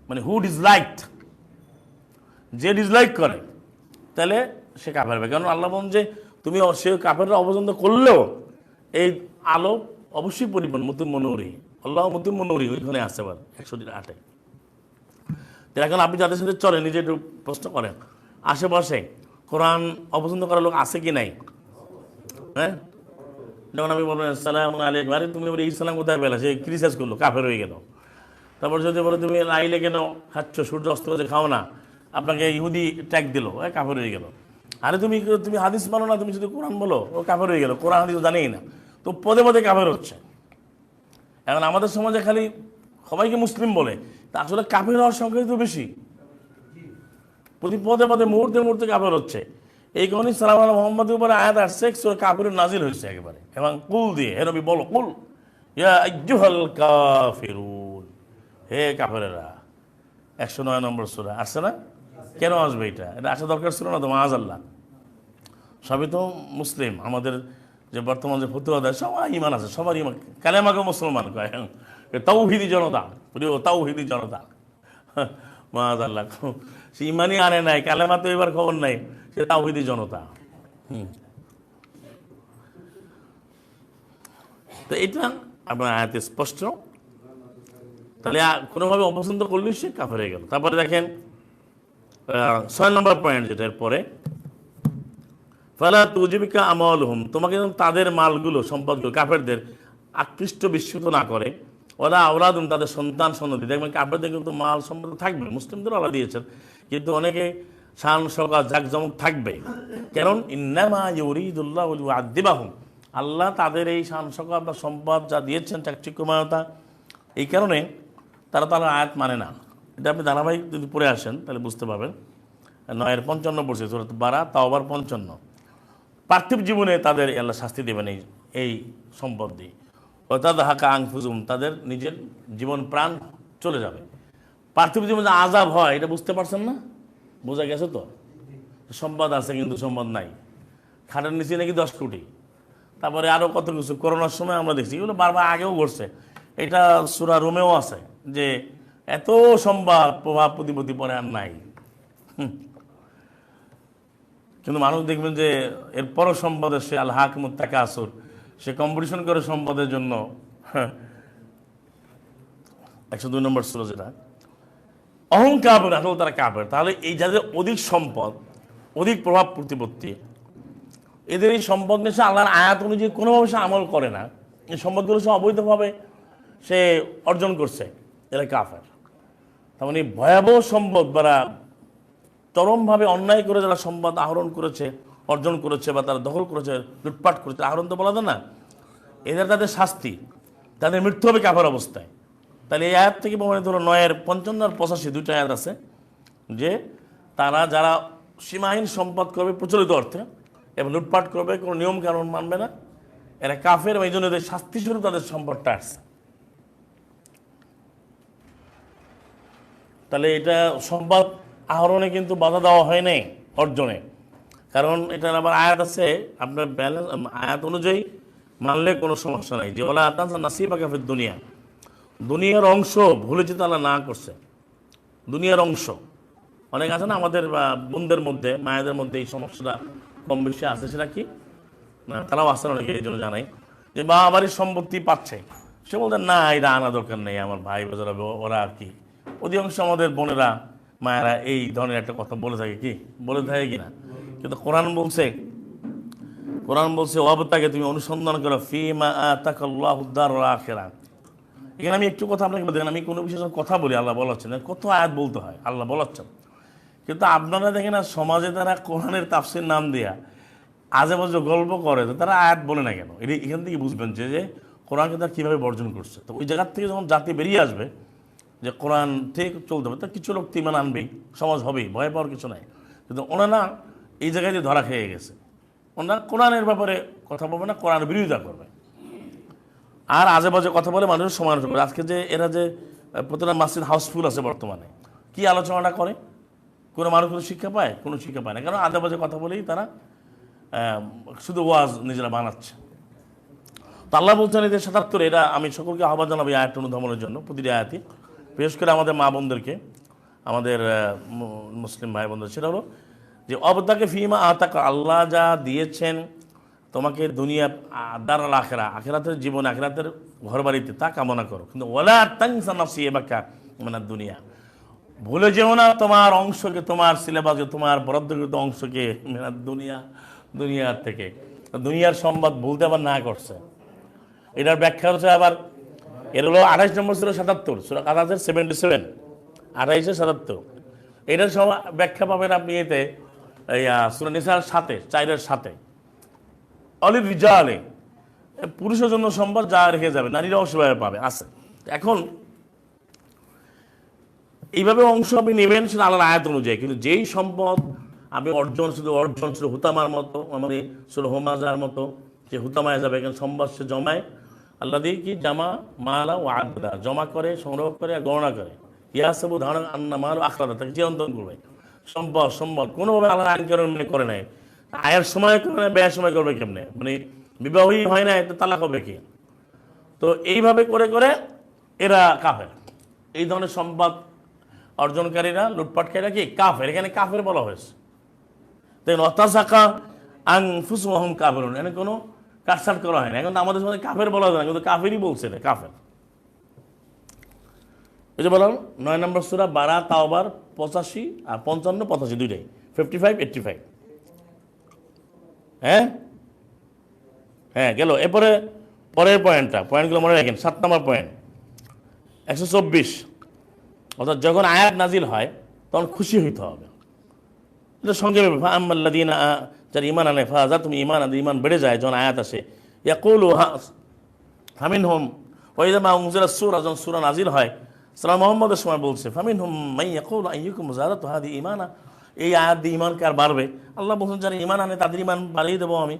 মানে হু ডিসলাইকড, যে ডিসলাইক করে তাহলে সে কাফের হবে। কারণ আল্লাহ বলেন যে তুমি সে কাফেররা অপছন্দ করলেও এই আলো অবশ্যই পরিমাণ মতুম মনোহরি, আল্লাহ মতুম মনোহরি ওইখানে আসতে পারে 108-এ। তো এখন আপনি যাদের সাথে চলেন নিজে একটু প্রশ্ন করেন, আশেপাশে কোরআন অপছন্দ করার লোক আছে কি নাই? হ্যাঁ, যখন আমি বলবেন সালাম আলাইকুম, আরে তুমি বলে ইসলাম কোথায় পেলে, সে ক্রিটিসাইজ করলো, কাফের হয়ে গেল। তারপর যদি বলে তুমি লাইলে কেন খাচ্ছ, সূর্য অস্ত করে খাও না, আপনাকে ইহুদি ট্যাগ দিল, কাফের হয়ে গেল। আরে তুমি তুমি হাদিস মানো না, তুমি যদি কোরআন বলো, ও কাফের হয়ে গেল, কোরআন হাদিস জানেই না। তো পদে পদে কাফের হচ্ছে। এখন আমাদের সমাজে খালি সবাইকে মুসলিম বলে, তা আসলে কাফের হওয়ার সংখ্যাই তো বেশি। প্রতি পদে পদে মুহূর্তে মুহূর্তে কাফের হচ্ছে। এই কারণে সালাম আলা মোহাম্মদের উপরে আয়াত আসছে, কাফের নাজিল হয়েছে একেবারে, এবং কুল দিয়ে, হে নবী বলো, কুল ইয়া আইয়ুহাল কাফিরুন, হে কাফেরেরা। 109 নম্বর সূরা আসছে না? কেন আসবে এটা? এটা আসা দরকার ছিল না তো, মাআযাল্লাহ। সবই তো মুসলিম। আমাদের যে বর্তমান যে ফতুয়া দেয়, সবাই ইমান আছে, সবার ইমান, কালেমাকে মুসলমান কয়, তাওহীদি জনতা, প্রিয় তাওহীদি জনতা। মাআযাল্লাহ, সে ইমানই আনে নাই, কালেমা তো এবার খবর নাই, সে তাওহীদি জনতা। তো এটা আপনার আয়াতে স্পষ্ট। তাহলে কোনোভাবে অপছন্দ করলে সে কাফের হয়ে গেল। তারপরে দেখেন 6 নম্বর পয়েন্ট, যেটা এরপরে, ফালা তুজিবিকা আমালুহুম, তোমাকে যেন তাদের মালগুলো, সম্পদগুলো, কাফেরদের আকৃষ্ট বিস্মিত না করে। ওরা আওলাদুন, তাদের সন্তান সন্ততি। দেখবেন কাফেরদের কিন্তু মাল সম্পদ থাকবে, মুসলিমদেরও আল্লাহ দিয়েছেন, কিন্তু অনেকে শান শওকত জাকজমক থাকবে। কারণ ইন্নামা ইউরিদুল্লাহু লিয়ুআযিবাহুম, আল্লাহ তাদের এই শান শওকত বা সম্পদ যা দিয়েছেন, চাকচিক্যময়তা, এই কারণে তারা তার আয়াত মানে না। এটা আপনি ধারাবাহিক যদি পড়ে আসেন তাহলে বুঝতে পারবেন। 9-55 পড়ছে সূরা বারা, তাওবার 55। পার্থিব জীবনে তাদের আল্লাহ শাস্তি দেবেন এই সম্পদ দিয়ে। অর্থাৎ হাকা আংফুজুম, তাদের নিজের জীবন প্রাণ চলে যাবে। পার্থিব জীবনে আযাব হয়, এটা বুঝতে পারছেন না? বোঝা গেছে তো? সম্পদ আছে কিন্তু সম্পদ নাই, খাটের নিচে নাকি 10 কোটি, তারপরে আরও কত কিছু। করোনার সময় আমরা দেখছি, এগুলো বারবার আগেও ঘটছে। এটা সূরা রুমেও আছে যে এত সম্পদ, প্রভাব প্রতিপত্তি পরে আর নাই। কিন্তু মানুষ দেখবেন যে এরপরও সম্পদের সে আল হাকুমুত তাকাসুর, সে কম্পিটিশন করে সম্পদের জন্য। 102 নম্বর সূরা, যেটা অহংকার, আসলে তারা কাফের। তাহলে এই যাদের অধিক সম্পদ, অধিক প্রভাব প্রতিপত্তি, এদের এই সম্পদ নিয়ে সে আল্লাহর আয়াত অনুযায়ী কোনোভাবে সে আমল করে না, এই সম্পদগুলো সে অবৈধভাবে সে অর্জন করছে, এরা কাফের। তার মানে ভয়াবহ সম্পদ, বা চরমভাবে অন্যায় করে যারা সম্পদ আহরণ করেছে, অর্জন করেছে, বা তারা দখল করেছে, লুটপাট করেছে, আহরণ তো বলা যায় না, এদের তাদের শাস্তি, তাদের মৃত্যু হবে কাফের অবস্থায়। তাহলে এই আয়াত থেকে প্রমাণিত হলো 9-55 আর 85 দুইটা আয়াত আছে যে তারা যারা সীমাহীন সম্পদ করবে প্রচলিত অর্থে এবং লুটপাট করবে, কোনো নিয়ম কানুন মানবে না, এরা কাফের, এবং এই জন্য এদের শাস্তি স্বরূপ তাদের সম্পদটা আসছে। তাহলে এটা সম্পদ আহরণে কিন্তু বাধা দেওয়া হয় নাই, অর্জনে। কারণ এটার আবার আয়াত আছে, আপনার ব্যালেন্স আয়াত অনুযায়ী মানলে কোনো সমস্যা নাই। যে ওলা আতানসা নাসিবা কাফির দুনিয়া, দুনিয়ার অংশ ভুলে যেতে আল্লাহ না করছে। দুনিয়ার অংশ অনেক আছে না আমাদের বোনদের মধ্যে, মায়েদের মধ্যে এই সমস্যাটা কম বেশি আছে। সেটা কি না, তারাও আসেন অনেকে, এই জন্য জানাই যে বাবা বাড়ির সম্পত্তি পাচ্ছে, সে বলতেন না এটা আনা দরকার নেই, আমার ভাই বোঝারা ওরা আর কি। অধিকাংশ আমাদের বোনেরা মায়েরা এই ধরনের একটা কথা বলে থাকে, কি বলে থাকে কিনা। কিন্তু কোরআন বলছে ওয়াবতাকে তুমি অনুসন্ধান করো ফিমা আতাকাল্লাহুদ দারুল আখিরাহ। এখানে আমি একটু কথা আপনাকে দেখেন, আমি কোনো বিশেষ কথা বলি, আল্লাহ বলাচ্ছেন, কত আয়াত বলতে হয়, আল্লাহ বলাচ্ছেন। কিন্তু আপনারা দেখেন না, সমাজে তারা কোরআনের তাফসীর নাম দিয়া আজে বাজে গল্প করে, তারা আয়াত বলে না কেন? এখান থেকে বুঝবেন যে কোরআনকে তারা কীভাবে বর্জন করছে। তো ওই জায়গার থেকে যখন জাতি বেরিয়ে আসবে যে কোরআন থেকে চলতে হবে, তা কিছু লোক ইমান আনবেই, সমাজ হবেই, ভয় পাওয়ার কিছু নাই। কিন্তু ওনারা এই জায়গায় দিয়ে ধরা খেয়ে গেছে, ওনারা কোরআনের ব্যাপারে কথা বলবে না, কোরআনের বিরোধিতা করবে, আর আজে বাজে কথা বলে মানুষের সমালোচনা করে। আজকে যে এরা যে প্রতিটা মসজিদ হাউসফুল আছে বর্তমানে, কি আলোচনাটা করে, কোনো মানুষ কোনো শিক্ষা পায়? কোনো শিক্ষা পায় না, কারণ আজে বাজে কথা বলেই তারা শুধু ওয়াজ নিজেরা বানাচ্ছে। তো আল্লাহ বলছেন এদের 77, এটা আমি সকলকে আহ্বান জানাবো এই আয়াতটা অনুধাবনের জন্য, প্রতিটি আয়াতই, বিশেষ করে আমাদের মা বোনদেরকে। আমাদের মুসলিম ভাই বন্ধু, সেটা হলো যে অবদাকে ফিমা আতাকা, আল্লাহ যা দিয়েছেন তোমাকে দুনিয়া দারাল আখেরা, আখেরাতের জীবন, আখেরাতের ঘর বাড়িতে, তা কামনা করো, কিন্তু ওয়ালা তানসা নাসিবাকা মিনাদ দুনিয়া, ভুলে যেও না তোমার অংশকে, তোমার সিলেবাসকে, তোমার বরাদ্দকৃত অংশকে মিনাদ দুনিয়া, দুনিয়ার থেকে। দুনিয়ার সম্বাদ ভুলতে আবার না করছে। এটার ব্যাখ্যা হচ্ছে আবার, এর হলো 28 নম্বর সূরা 77, সূরা কাতাসের 77, 28-77। এটার সব ব্যাখ্যা পাবেন আপনি এতে সূরা নিসার 4-এর 7 অলির রিজালে, পুরুষের জন্য সম্পদ যা রেখে যাবে, নারীরাও সেভাবে পাবে আছে। এখন এইভাবে অংশ আপনি নেবেন সেটা আল্লাহর আয়াত অনুযায়ী, কিন্তু যেই সম্পদ আপনি অর্জন শুধু হুতামার মতো, মানে শুধু হোমাজার মতো, যে হুতামায় যাবে, এখানে সম্পদ সে জমায়, আল্লাহ দিয়ে কি জামা মালা ও আদা, জমা করে, সংগ্রহ করে, আর গণনা করে, ইয়াসাবু ধারণ আন্না মাল আখরাদা, তাকে চিরন্তন করবে। সম্পদ কোনোভাবে আল্লাহ আইন কানুন মেনে করে নেয়, আয়ের সময় করবে না, ব্যয়ের সময় করবে কেমনে, মানে বিবাহই হয় না, এতে তালাক হবে কি? তো এইভাবে করে করে এরা কাফের। এই ধরনের সম্পদ অর্জনকারীরা, লুটপাটকারীরা কি কাফের, এখানে কাফের বলা হয়েছে। দেখুন, অতাসাকা আনফুসুহুম কাফিরুন, এখানে কোনো কাটছাট করা হয় না। এখন আমাদের সময় কাফের বলা যায় না, কিন্তু কাফেরই বলছে না, কাফের। এই যে বললাম 9 নম্বর সূরা বারা তাওবার 85 আর 55-85 দুইটাই, 55-85। হ্যাঁ হ্যাঁ গেল। এরপরে পরের পয়েন্টগুলো মনে রাখেন। 7 নম্বর পয়েন্ট 124, অর্থাৎ যখন আয়াত নাজিল হয় তখন খুশি হইতে হবে। এটা সঙ্গে আম্মাল্লাদিন, যারা ইমান আনে, ফাজা তুমি ইমান আনে, ইমান বেড়ে যায় যখন আয়াত আসে। ইয়াকুলু ফামিন হোম ওয়াইদা উনজিলাত সূরা, যখন সূরা নাজিল হয় সাল্লাল্লাহু মুহাম্মদের সময় বলছে, ফামিন হোম মাই ইয়াকুলু আইয়ুকুম যারাতু হাদি ঈমানা, এই আয়াত দিয়ে ঈমান কার বাড়বে। আল্লাহ বলছেন যারা ঈমান আনে তাদের ঈমান বাড়িয়ে দেবো আমি,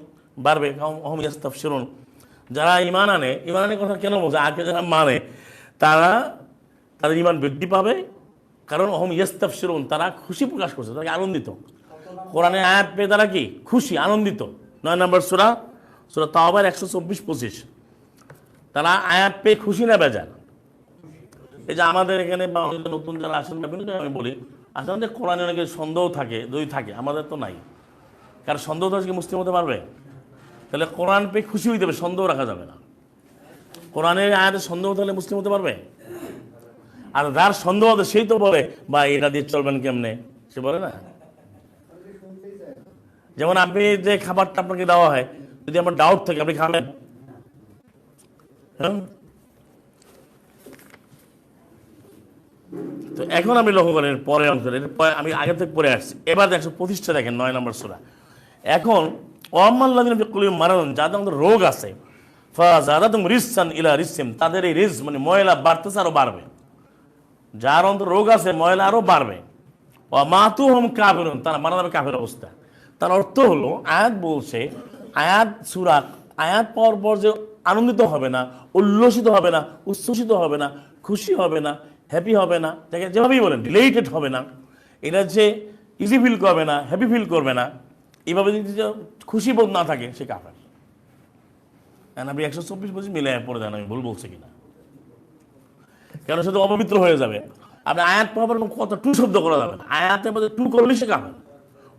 বাড়বে। হুম ইয়াস্তাবশিরুন, যারা ঈমান আনে, ঈমানের কথা কেন বলছে, আগে যারা মানে তাদের ঈমান বৃদ্ধি পাবে, কারণ হুম ইয়াস্তাবশিরুন, তারা খুশি প্রকাশ করছে, তারা আনন্দিত। কোরআনে আয়াত পেয়ে তারা কি খুশি, আনন্দিত। 9 নম্বর সূরা তাওবার 124-25, তারা আয়াত পেয়ে খুশি না বেজার। এই যে আমাদের এখানে নতুন যারা আসেন, আমি বলি আসলে যে কোরআনে অনেকে সন্দেহ থাকে, যদি থাকে, আমাদের তো নাই। কারণ সন্দেহ থাকে কি মুসলিম হতে পারবে? তাহলে কোরআন পেয়ে খুশি হইতে হবে, সন্দেহ রাখা যাবে না। কোরআনের আয়াতে সন্দেহ থাকলে মুসলিম হতে পারবে? আর যার সন্দেহ হবে সেই তো বলে বা এটা দিয়ে চলবেন কেমনে, সে বলে না। যেমন আপনি যে খাবারটা আপনাকে দেওয়া হয়, যদি আমার ডাউট থাকে আপনি খাবেন? হ্যাঁ। তো এখন আমি লক্ষ্য করেন পরের অংশ, আমি আগে থেকে পড়ে আসছি। এবার 125 দেখেন 9 নম্বর সূরা। এখন ওয়াম্মাল্লাযিনা ফি কুলুবিহিম মারাদুন, যাদের মধ্যে রোগ আছে, ফাযাদাতুহুম রিসসান ইলা রিসসিহিম, তাদের এই রিজ মানে ময়লা বাড়তেছে, আরো বাড়বে। যার অন্তর রোগ আছে, ময়লা আরো বাড়বে। ওয়া মাতুহুম কাফিরুন, তারা মারা যাবে কাফের অবস্থা। তার অর্থ হলো আয়াত বলছে, আয়াত পাওয়ার পর যে আনন্দিত হবে না, উল্লসিত হবে না, উচ্ছ্বসিত হবে না, খুশি হবে না, হ্যাপি হবে না, যাকে যেভাবেই বলেন রিলেটেড হবে না, এটা যে ইজি ফিল করবে না, হ্যাপি ফিল করবে না, এইভাবে যদি খুশি বোধ না থাকে, সে কাফের। আপনি 124 বছর মিলে পড়ে দেন, আমি ভুল বলছি কিনা, কেন শুধু অপবিত্র হয়ে যাবে। আপনি আয়াত পাওয়ার কত টু শব্দ করা যাবে না, আয়াতের মধ্যে টু করলেই সে কাফের,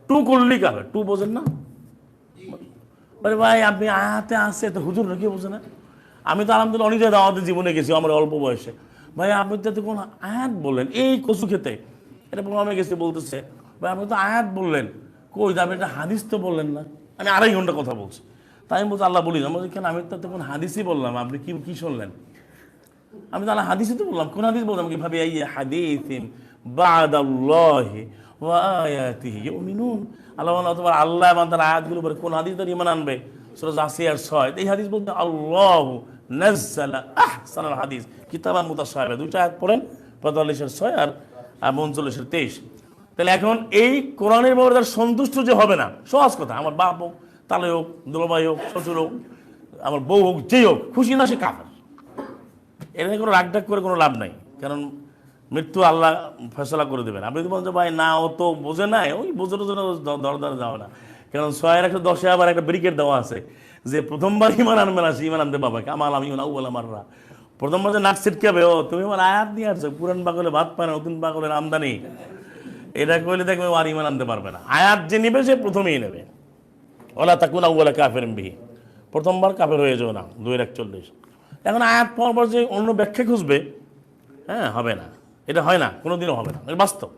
টু করলেই কাফের। টু বোঝেন না? বলে ভাই আপনি আয়াতে আসছে তো হুজুর কি বোঝে না? আমি তো আলহামদুলিল্লাহ অনেক দাওয়াতের জীবনে গেছি আমার অল্প বয়সে। ভাই আপনি তো কোন আয়াত বললেন এই কচু খেতে, এটা প্রমাণে গেছে, বলতেছে ভাই আপনি তো আয়াত বললেন, কই আপনি একটা হাদিস তো বললেন না। আমি 2.5 ঘন্টা কথা বলছি, তাই আমি বলছি আল্লাহ বলি না। বলছি কেন, আমি তো কোন হাদিসই বললাম, আপনি কি শুনলেন? আমি তো আল্লাহ হাদিসই তো বললাম, কোন হাদিস বললাম কি ভাবি, এই হাদিসিন বাদাল্লাহি ওয়া আয়াতিহি ইউমিনুন, আল্লাহ এবং তার আয়াতগুলো পরে কোন হাদিস তার ঈমান আনবে? সূরা জাসিয়ার 6, এই হাদিস বলতে আল্লাহু নাযালা আহসানাল হাদিস কিতাবান মুতাশাবিহা, দুইটা আয়াত পড়েন, 45-এর 6 আর 39-এর 23। তাহলে এখন এই কোরআনের ব্যাপারে তার সন্তুষ্ট যে হবে না, সহজ কথা, আমার বাপ হোক, তালে হোক, দুলাভাই হোক, শ্বশুর হোক, আমার বউ হোক, যেই হোক, খুশি না সে কাফের। এর কোনো রাগঢাক করে কোনো লাভ নাই, কারণ মৃত্যু আল্লাহ ফয়সালা করে দেবেন। আপনি যদি বলছেন ভাই না ও তো বোঝে নাই, ওই বোঝার জন্য দরদারে যাওয়া না, কারণ 6-110 আবার একটা ব্রিকেট দেওয়া আছে যে প্রথমবার ঈমান আনবে না, সে ঈমান আনতে পাবে কামাল আমি আউয়ালা মাররা প্রথম মাসে নাক ছিটকাবে, ও তুমি আমার আয়াত নিয়ে আসছো, পুরান পাগলে ভাত পায় না, নতুন পাগলের আমদানি, এটা কইলে দেখবে আর ইমান আনতে পারবে না। আয়াত যে নিবে সে প্রথমেই নেবে। ওলা তাকুন আউয়ালা কাফিরিন বিহি, প্রথমবার কাফের হয়ে যাও না। 2:41। এখন আয়াত পাওয়ার পর যে অন্য ব্যাখ্যা খুঁজবে, হ্যাঁ হবে না, এটা হয় না, কোনোদিনও হবে না, এটা বাস্তব।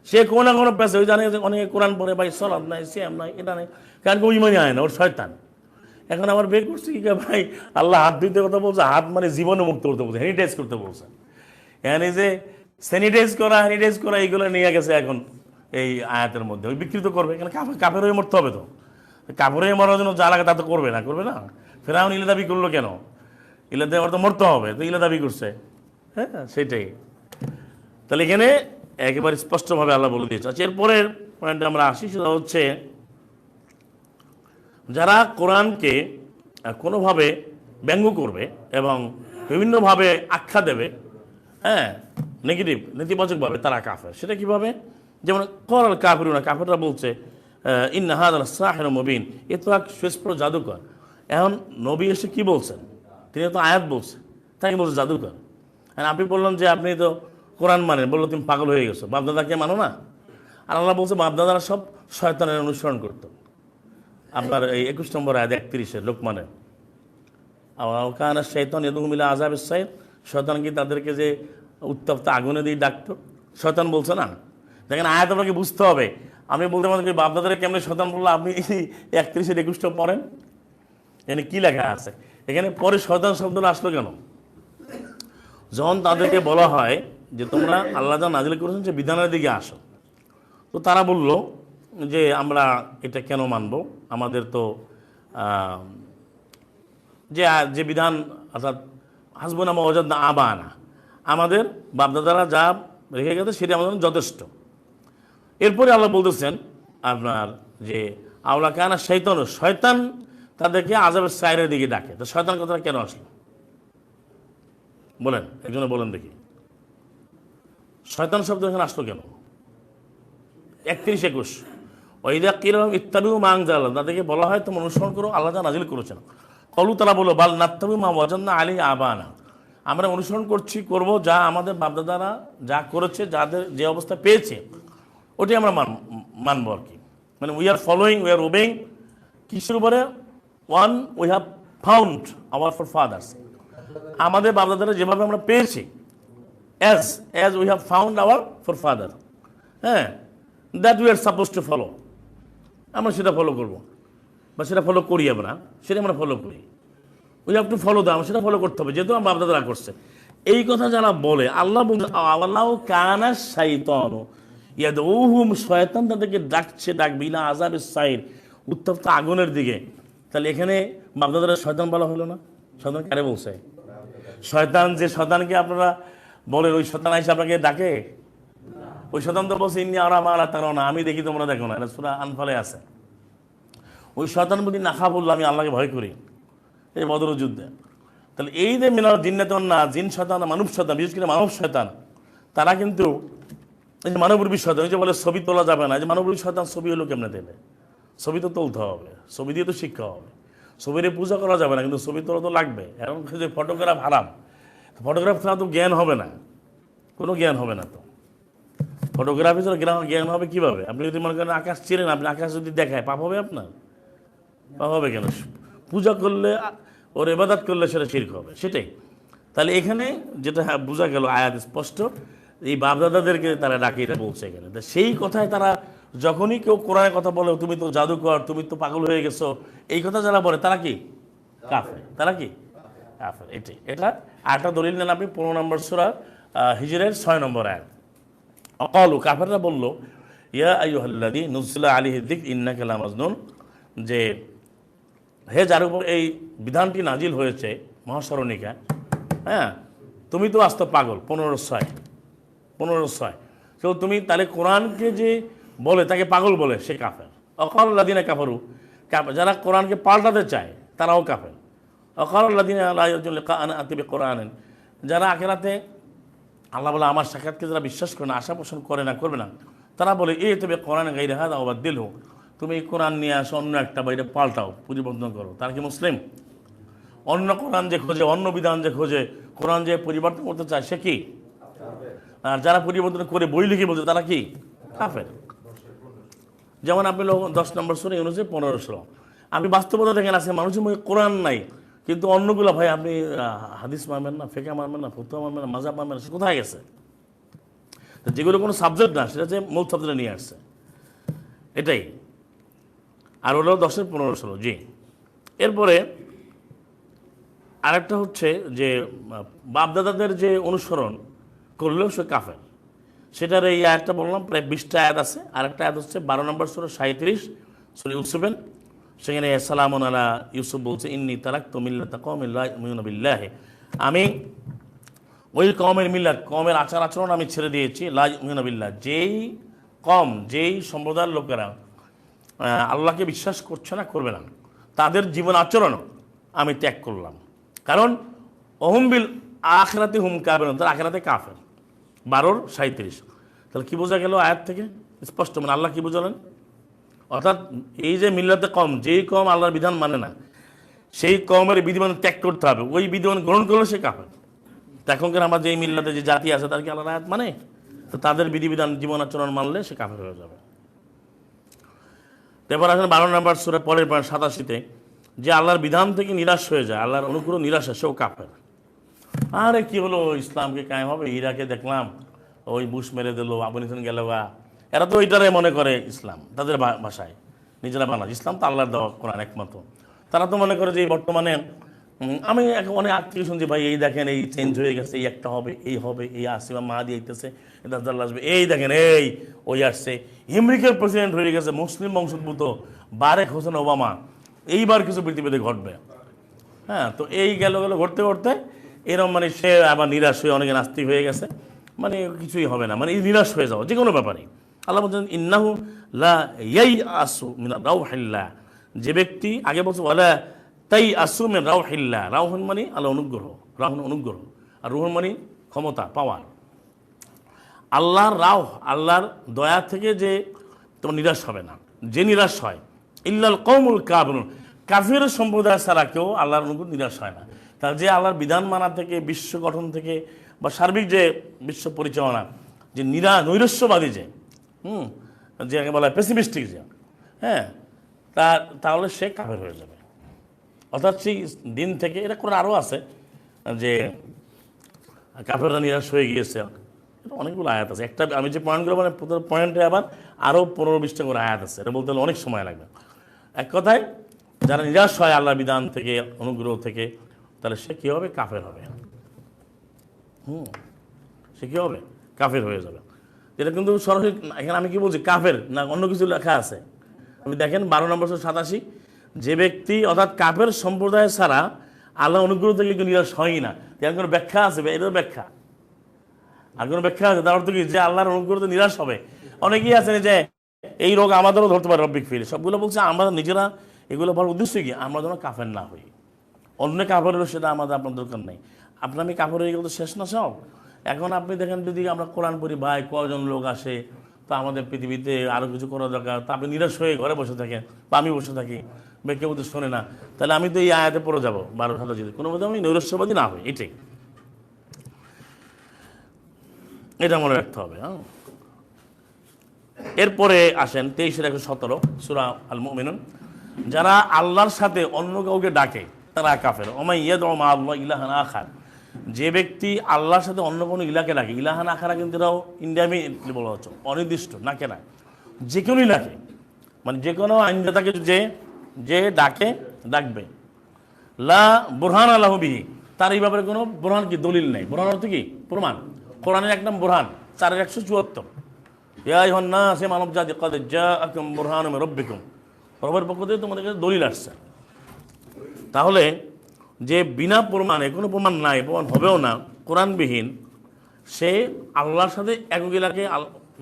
সে কোনো না কোনো পেছে, ওই জানে যে অনেকে কোরআন পড়ে, ভাই সলাদ নাই, সিয়াম নাই, এটা নেই, কারণ ওই মানে হয় না, ওর শয়তান। এখন আবার বের করছে কি ভাই, আল্লাহ হাত ধুইতে কথা বলছে, হাত মানে জীবনে মুক্ত করতে বলছে, স্যানিটাইজ করতে বলছে। এখন এই যে স্যানিটাইজ করা এইগুলো নিয়ে গেছে এখন এই আয়াতের মধ্যে, ওই বিকৃত করবে। এখানে কাফের হয়ে মরতে হবে, তো কাপড় হয়ে মরার জন্য যা লাগে তা তো করবে না, ফেরাউন ইলা দাবি করলো কেন? ইলা দেওয়ার তো মরতে হবে, তো ইলা দাবি করছে, হ্যাঁ সেটাই। তাহলে এখানে একেবারে স্পষ্টভাবে আল্লাহ বলে দিয়েছে। আচ্ছা, এরপরের পয়েন্টে আমরা আসি, সেটা হচ্ছে যারা কোরআনকে কোনোভাবে ব্যঙ্গ করবে এবং বিভিন্নভাবে আখ্যা দেবে, হ্যাঁ নেগেটিভ নেতিবাচকভাবে, তারা কাফের। সেটা কীভাবে? যেমন করাল কাফিরুনা, কাফেররা বলছে ইন্না হাযাল সাহিরুম মুবিন, এ তো এক সুস্পষ্ট জাদুকর। এখন নবী এসে কি বলছেন? তিনি তো আয়াত বলছেন, তাকে বলছে জাদুকর। হ্যাঁ, আপনি বললেন যে আপনি তো কোরআন মানেন, বললো তুমি পাগল হয়ে গেছো, বাপদাদাকে মানো না? আর আল্লাহ বলছে বাপদাদারা সব শয়তানের অনুসরণ করতো। আপনার এই 21 নম্বর আয়াত 31 লোকমানের, কানা শাইতান ইয়াদউহুম ইলা আযাবিস সাইর, শয়তান কি তাদেরকে যে উত্তপ্ত আগুনে দিয়ে ডাকতো? শয়তান বলছে না। দেখেন আয়াত আপনাকে বুঝতে হবে। আমি বলতে পারেন বাপদাদারে কেমনে শয়তান বললো, আপনি 31-21 পড়েন, এখানে কি লেখা আছে? এখানে পরে শয়তান শব্দটা আসলো কেন? যখন তাদেরকে বলা হয় যে তোমরা আল্লাহ যা নাজিল করেছেন সে বিধানের দিকে আসো, তো তারা বলল যে আমরা এটা কেন মানব, আমাদের তো যে বিধান, অর্থাৎ হাসবুনা মা ওয়াজাদনা আবানা, আমাদের বাপদাদারা যা রেখে গেছে সেটা আমাদের যথেষ্ট। এরপরে আল্লাহ বলতেছেন আপনার যে আওলা কানা শয়তান, শয়তান তাদেরকে আযাবের সাইরের দিকে ডাকে। তো শয়তান কথাটা কেন আসলো বলেন, একজনে বলেন দেখি, শয়তান শব্দ এখানে আসলো কেন? 31-21 ওয়াইদা কিরা ইত্তাবিউ মা আনজালা, তাদেরকে বলা হয় তোমরা অনুসরণ করো আল্লাহ যা নাজিল করেছেন। কলু, তারা বলো বাল নাত্তাবিউ মা ওয়াজাদনা আলাইহি আবানা, আমরা অনুসরণ করব যা আমাদের বাপদাদারা যা করেছে, যাদের যে অবস্থা পেয়েছে ওটাই আমরা মানবো আর কি। মানে we are following, we are obeying কিসের উপরে? One we have found our forefathers, আমাদের বাপদাদারা যেভাবে আমরা পেয়েছি, as we have found our forefather, হ্যাঁ, that we are suppose to follow, আমরা সেটা ফলো করবো, বা সেটা ফলো করি, আমরা সেটা আমরা ফলো করি। We have to follow them, সেটা ফলো করতে হবে, যেহেতু আমার বাপদাদারা করছে। এই কথা যারা বলে, আল্লাহ বলছে আল্লাহ কানা শাইতান ইয়াদউহুম, শয়তান তাদেরকে ডাকবে ইলা আযাবিস সাইর, উত্তপ্ত আগুনের দিকে। তাহলে এখানে বাপদাদারা শয়তান বলা হলো না? শয়তান কারে বলছে? শয়তান, যে শয়তানকে আপনারা বলেন ওই শয়তান এসে আপনাকে ডাকে, ওই শয়তান তো বলছে ইন্নী আরা মা লা তারাউনা, আমি দেখি তোমরা দেখো না, এটা সূরা আনফালে আছে। ওই শয়তান বলি না খা বললো আমি আল্লাহকে ভয় করি, এই বদর যুদ্ধে। তাহলে এই যে মিনাল জিন্নাতুন না, জিন শয়তান, মানব শয়তান, বিশেষ করে মানব শয়তান, তারা কিন্তু এই যে মানবরূপী শয়তান, ওই যে বলে ছবি তোলা যাবে না, যে মানবরূপী শয়তান ছবি হলো কেমনে দেবে? ছবি তো তুলতে হবে, ছবি দিয়ে তো শিক্ষা হবে, ছবিরে পূজা করা যাবে না, কিন্তু ছবি তোলা তো লাগবে। এখন যে ফটোগ্রাফ হারাম, ফটোগ্রাফ ছাড়া তো জ্ঞান হবে না, কোনো জ্ঞান হবে না। তো ফটোগ্রাফি ছাড়া জ্ঞান হবে কীভাবে? আপনি যদি মনে করেন আকাশ চিনেন, আপনি আকাশ যদি দেখায়, পাপ হবে আপনার? পাপ হবে কেন? পূজা করলে, ওর ইবাদত করলে সেটা শিরক হবে, সেটাই। তাহলে এখানে যেটা বোঝা গেল আয়াত স্পষ্ট, এই বাপদাদাদেরকে তারা ডাকে, এটা বলছে এখানে। তা সেই কথায় তারা যখনই কেউ কোরআনের কথা বলে তুমি তো জাদুকর, তুমি তো পাগল হয়ে গেছো, এই কথা যারা বলে তারা কি কাফের, তারা কি কাফের। এটাই, এটা আরেকটা দলিল নেন আপনি 15 নম্বর সূরা হিজরের 6 নম্বর আয়াত। অকালু, কাফেররা বলল ইয়া আইয়ুহাল্লাযী নুযিলা আলাইহি যিকর ইন্নাকা লামাজনুন, যে হে যার উপর এই বিধানটি নাজিল হয়েছে মহাস্মরণিকা, হ্যাঁ তুমি তো আস্ত পাগল। 15:6 তো তুমি তাহলে কোরআনকে যে বলে তাকে পাগল বলে, সে কাফের। অকাল্লাযীনা কাফারু, যারা কোরআনকে পাল্টাতে চায় তারাও কাফের। অকাল্লাযীনা লা ইয়ারজুন লিকাআনা আতি বিকুরআনিন, যারা আখিরাতে আল্লাহ বলে আমার সাক্ষাৎকে যারা বিশ্বাস করে না, আশা পোষণ করে না, করবে না, তারা বলে এই তবে কোরআন গাইরে হাদা আও বাদদিলহু, তুমি এই কোরআন নিয়ে আসো, অন্য একটা বাইরে পাল্টাও, পরিবর্তন করো। তারা কি মুসলিম? অন্য কোরআন যে খোঁজে, অন্য বিধান যে খোঁজে, কোরআন যে পরিবর্তন করতে চায় সে কি, আর যারা পরিবর্তন করে বই লিখে বলছে তারা কি কাফের। যেমন আপনি 10 নম্বর সূরা ইউনূস 15 আপনি বাস্তবতা দেখেন আছে মানুষের মধ্যে কোরআন নাই, কিন্তু অন্যগুলো ভাই আপনি হাদিস মানবেন না, ফিকহ মানবেন না, ফতোয়া মানবেন না, মাযহাব মানবেন না, সে কোথায় গেছে? যেগুলো কোনো সাবজেক্ট না সেটা যে মূল সাবজেক্টে নিয়ে আসছে, এটাই। আর হলো 10 15 জি। এরপরে আরেকটা হচ্ছে যে বাপদাদাদের যে অনুসরণ করলেও সে কাফের, সেটার এই আয়াতটা বললাম প্রায় 20টা আয়াত আছে। আরেকটা আয়াত হচ্ছে 12 নম্বর সূরা 37 সূরা ইউসুফের, সেখানে সালামুন আলা ইউসুফ বলছে ইন্নী তারাকতু মিল্লাতা কওমিন লা ইউমিনুনা বিল্লাহি, আমি ওই কওমের মিল্লাত, কওমের আচার আচরণ আমি ছেড়ে দিয়েছি, লা ইউমিনুনা বিল্লাহ, যেই সম্প্রদায়ের লোকেরা আল্লাহকে বিশ্বাস করছে না, করবে না, তাদের জীবন আচরণও আমি ত্যাগ করলাম। কারণ অহুম বিল আখিরাতি হুম কাফিরুন, তার আখিরাতে কাফের। 12:37। তাহলে কি বোঝা গেল আয়াত থেকে? স্পষ্ট, মানে আল্লাহ কি বুঝালেন? অর্থাৎ এই যে মিল্লাতে কম, যেই কম আল্লাহর বিধান মানে না, সেই কমের বিধিমান ত্যাগ করতে হবে, ওই বিধিমান গ্রহণ করলে সে কাফের। এখনকার আমার যেই মিল্লাতে যে জাতি আছে তার কি আল্লাহর আয়াত মানে? তো তাদের বিধিবিধান জীবন আচরণ মানলে সে কাফের হয়ে যাবে। এরপর আসেন 12 নম্বর সূরা পরের 87-তে, যে আল্লাহর বিধান থেকে নিরাশ হয়ে যায়, আল্লাহর অনুগ্রহ নিরাশ, সেও কাফের। আরে কি হলো, ইসলামকে কায়েম হবে, ইরাকে দেখলাম ওই বুশ মেরে দিল, আফগানিস্তান গেল, এরা তো ওইটারে মনে করে ইসলাম, তাদের ভাষায় নিজেরা বাংলা। ইসলাম তো আল্লাহর দেওয়া কোরআন একমাত্র। তারা তো মনে করে যে বর্তমানে আমি অনেক আত্মীয় শুনছি, ভাই এই দেখেন এই চেঞ্জ হয়ে গেছে, এই একটা হবে, এই আসিমা মাহাদি আইতেছে, দাজ্জাল আসবে, এই দেখেন ওই আসছে, আমেরিকার প্রেসিডেন্ট হয়ে গেছে মুসলিম বংশোদ্ভূত বারেক হোসেন ওবামা, এইবার কিছু পৃথিবীতে ঘটবে। হ্যাঁ, তো এই গেল ঘটতে ঘটতে এরকম, মানে সে আবার নিরাশ হয়ে অনেকে নাস্তিক হয়ে গেছে, মানে কিছুই হবে না, মানে এই নিরাশ হয়ে যাওয়া যে কোনো ব্যাপারে। আল্লাহ বলছেন ইন্নাহু লা ইয়াইআসু মিন রাউহিল্লাহ, যে ব্যক্তি আগে বলছে ওয়ালা তাই আসু মিন রাউহিল্লাহ, রাউহুন মানে আল্লাহ অনুগ্রহ, রাহুন অনুগ্রহ, আর রুহুন মানে ক্ষমতা, পাওয়ার। আল্লাহর আল্লাহর দয়া থেকে যে তোমার নিরাশ হবে না, যে নিরাশ হয় ইল্লাল কওমুল কাফিরুন, কাফির সম্প্রদায় ছাড়া কেউ আল্লাহর অনুগ্রহ নিরাশ হয় না। তার যে আল্লাহর বিধান মানা থেকে, বিশ্ব গঠন থেকে, বা সার্বিক যে বিশ্ব পরিচালনা, যে নৈরাশ্যবাদী যে যাকে বলা হয় পেসিমিস্টিক যে, হ্যাঁ, তাহলে সে কাফের হয়ে যাবে। অর্থাৎ সেই দিন থেকে এটা করে আরও আছে যে কাফেররা নিরাশ হয়ে গিয়েছে, অনেকগুলো আয়াত আছে। একটা আমি যে পয়েন্টগুলো মানে পয়েন্টে আবার আরও 15-20টা করে আয়াত আছে, এটা বলতে হলে অনেক সময় লাগবে। এক কথায় যারা নিরাশ হয় আল্লাহর বিধান থেকে, অনুগ্রহ থেকে, তাহলে সে কী হবে? কাফের হবে। সে কী হবে? কাফের হয়ে যাবে। এটা কিন্তু সরাসরি এখানে আমি কি বলছি কাফের না অন্য কিছু লেখা আছে? আপনি দেখেন 12 নম্বর 87, যে ব্যক্তি অর্থাৎ কাফের সম্প্রদায় ছাড়া আল্লাহ অনুগ্রহ থেকে কিন্তু নিরাশ হয়ই না। এর কোনো ব্যাখ্যা আছে? এটার ব্যাখ্যা আর কোনো ব্যাখ্যা আছে? তার অর্থ কি যে আল্লাহর অনুগ্রহতে নিরাশ হবে? অনেকেই আছেন যে এই রোগ আমাদেরও ধরতে পারে, রব্বিক ফিল, সবগুলো বলছে আমরা নিজেরা এগুলো বলার উদ্দেশ্য কি আমরা যেন কাফের না হই। অন্য কাফের হলো সেটা আমাদের আপনার দরকার নেই। আপনার আমি কাফের হয়ে গেলে তো শেষ না সব। এখন আপনি দেখেন যদি আমরা কোরআন পড়ি, ভাই কয়জন লোক আসে, তো আমাদের পৃথিবীতে আরও কিছু করা দরকার, তা আপনি নিরাশ হয়ে ঘরে বসে থাকেন বা আমি বসে থাকি, বা কেউ তো শোনে না, তাহলে আমি তো এই আয়াতে পড়ে যাবো 12 যদি কোনো মধ্যে আমি নৈরাশ্যবাদী না হই। এটাই, এটা মনে রাখতে হবে। হ্যাঁ, এরপরে আসেন 23-17 সূরা আল মুমিনুন, যারা আল্লাহর সাথে অন্য কাউকে ডাকে তারা কাফের। ওমাই ইয়াদউ মা আল্লাহ ইলাহান আখার, যে ব্যক্তি আল্লাহর সাথে অন্য কোনো ইলাকে ডাকে, ইলাহান আখারা কিন্তু এরাও ইন্ডিয়ামি বলা হচ্ছে, অনির্দিষ্ট, নাকে না, যে কোনো ইলাকে, মানে যে কোনো আইনদাতাকে যে ডাকবে, লা বুরহান আল্লাহ বিহি, তার এই ব্যাপারে কোনো বুরহান কি দলিল নেই। বুরহান অর্থ কি? প্রমাণ। কোরআনের একদম বুরহান 4-174, ইয়া আইয়ুহান নাস, হে মানব জাতি, ক্বাদ জাআকুম বুরহানুম মির রাব্বিকুম, রবের পক্ষ থেকে তোমাদের কাছে দলিল আসছে। তাহলে যে বিনা প্রমাণে, কোনো প্রমাণ নাই, প্রমাণ হবেও না, কোরআনবিহীন, সে আল্লাহর সাথে একক ইলাকে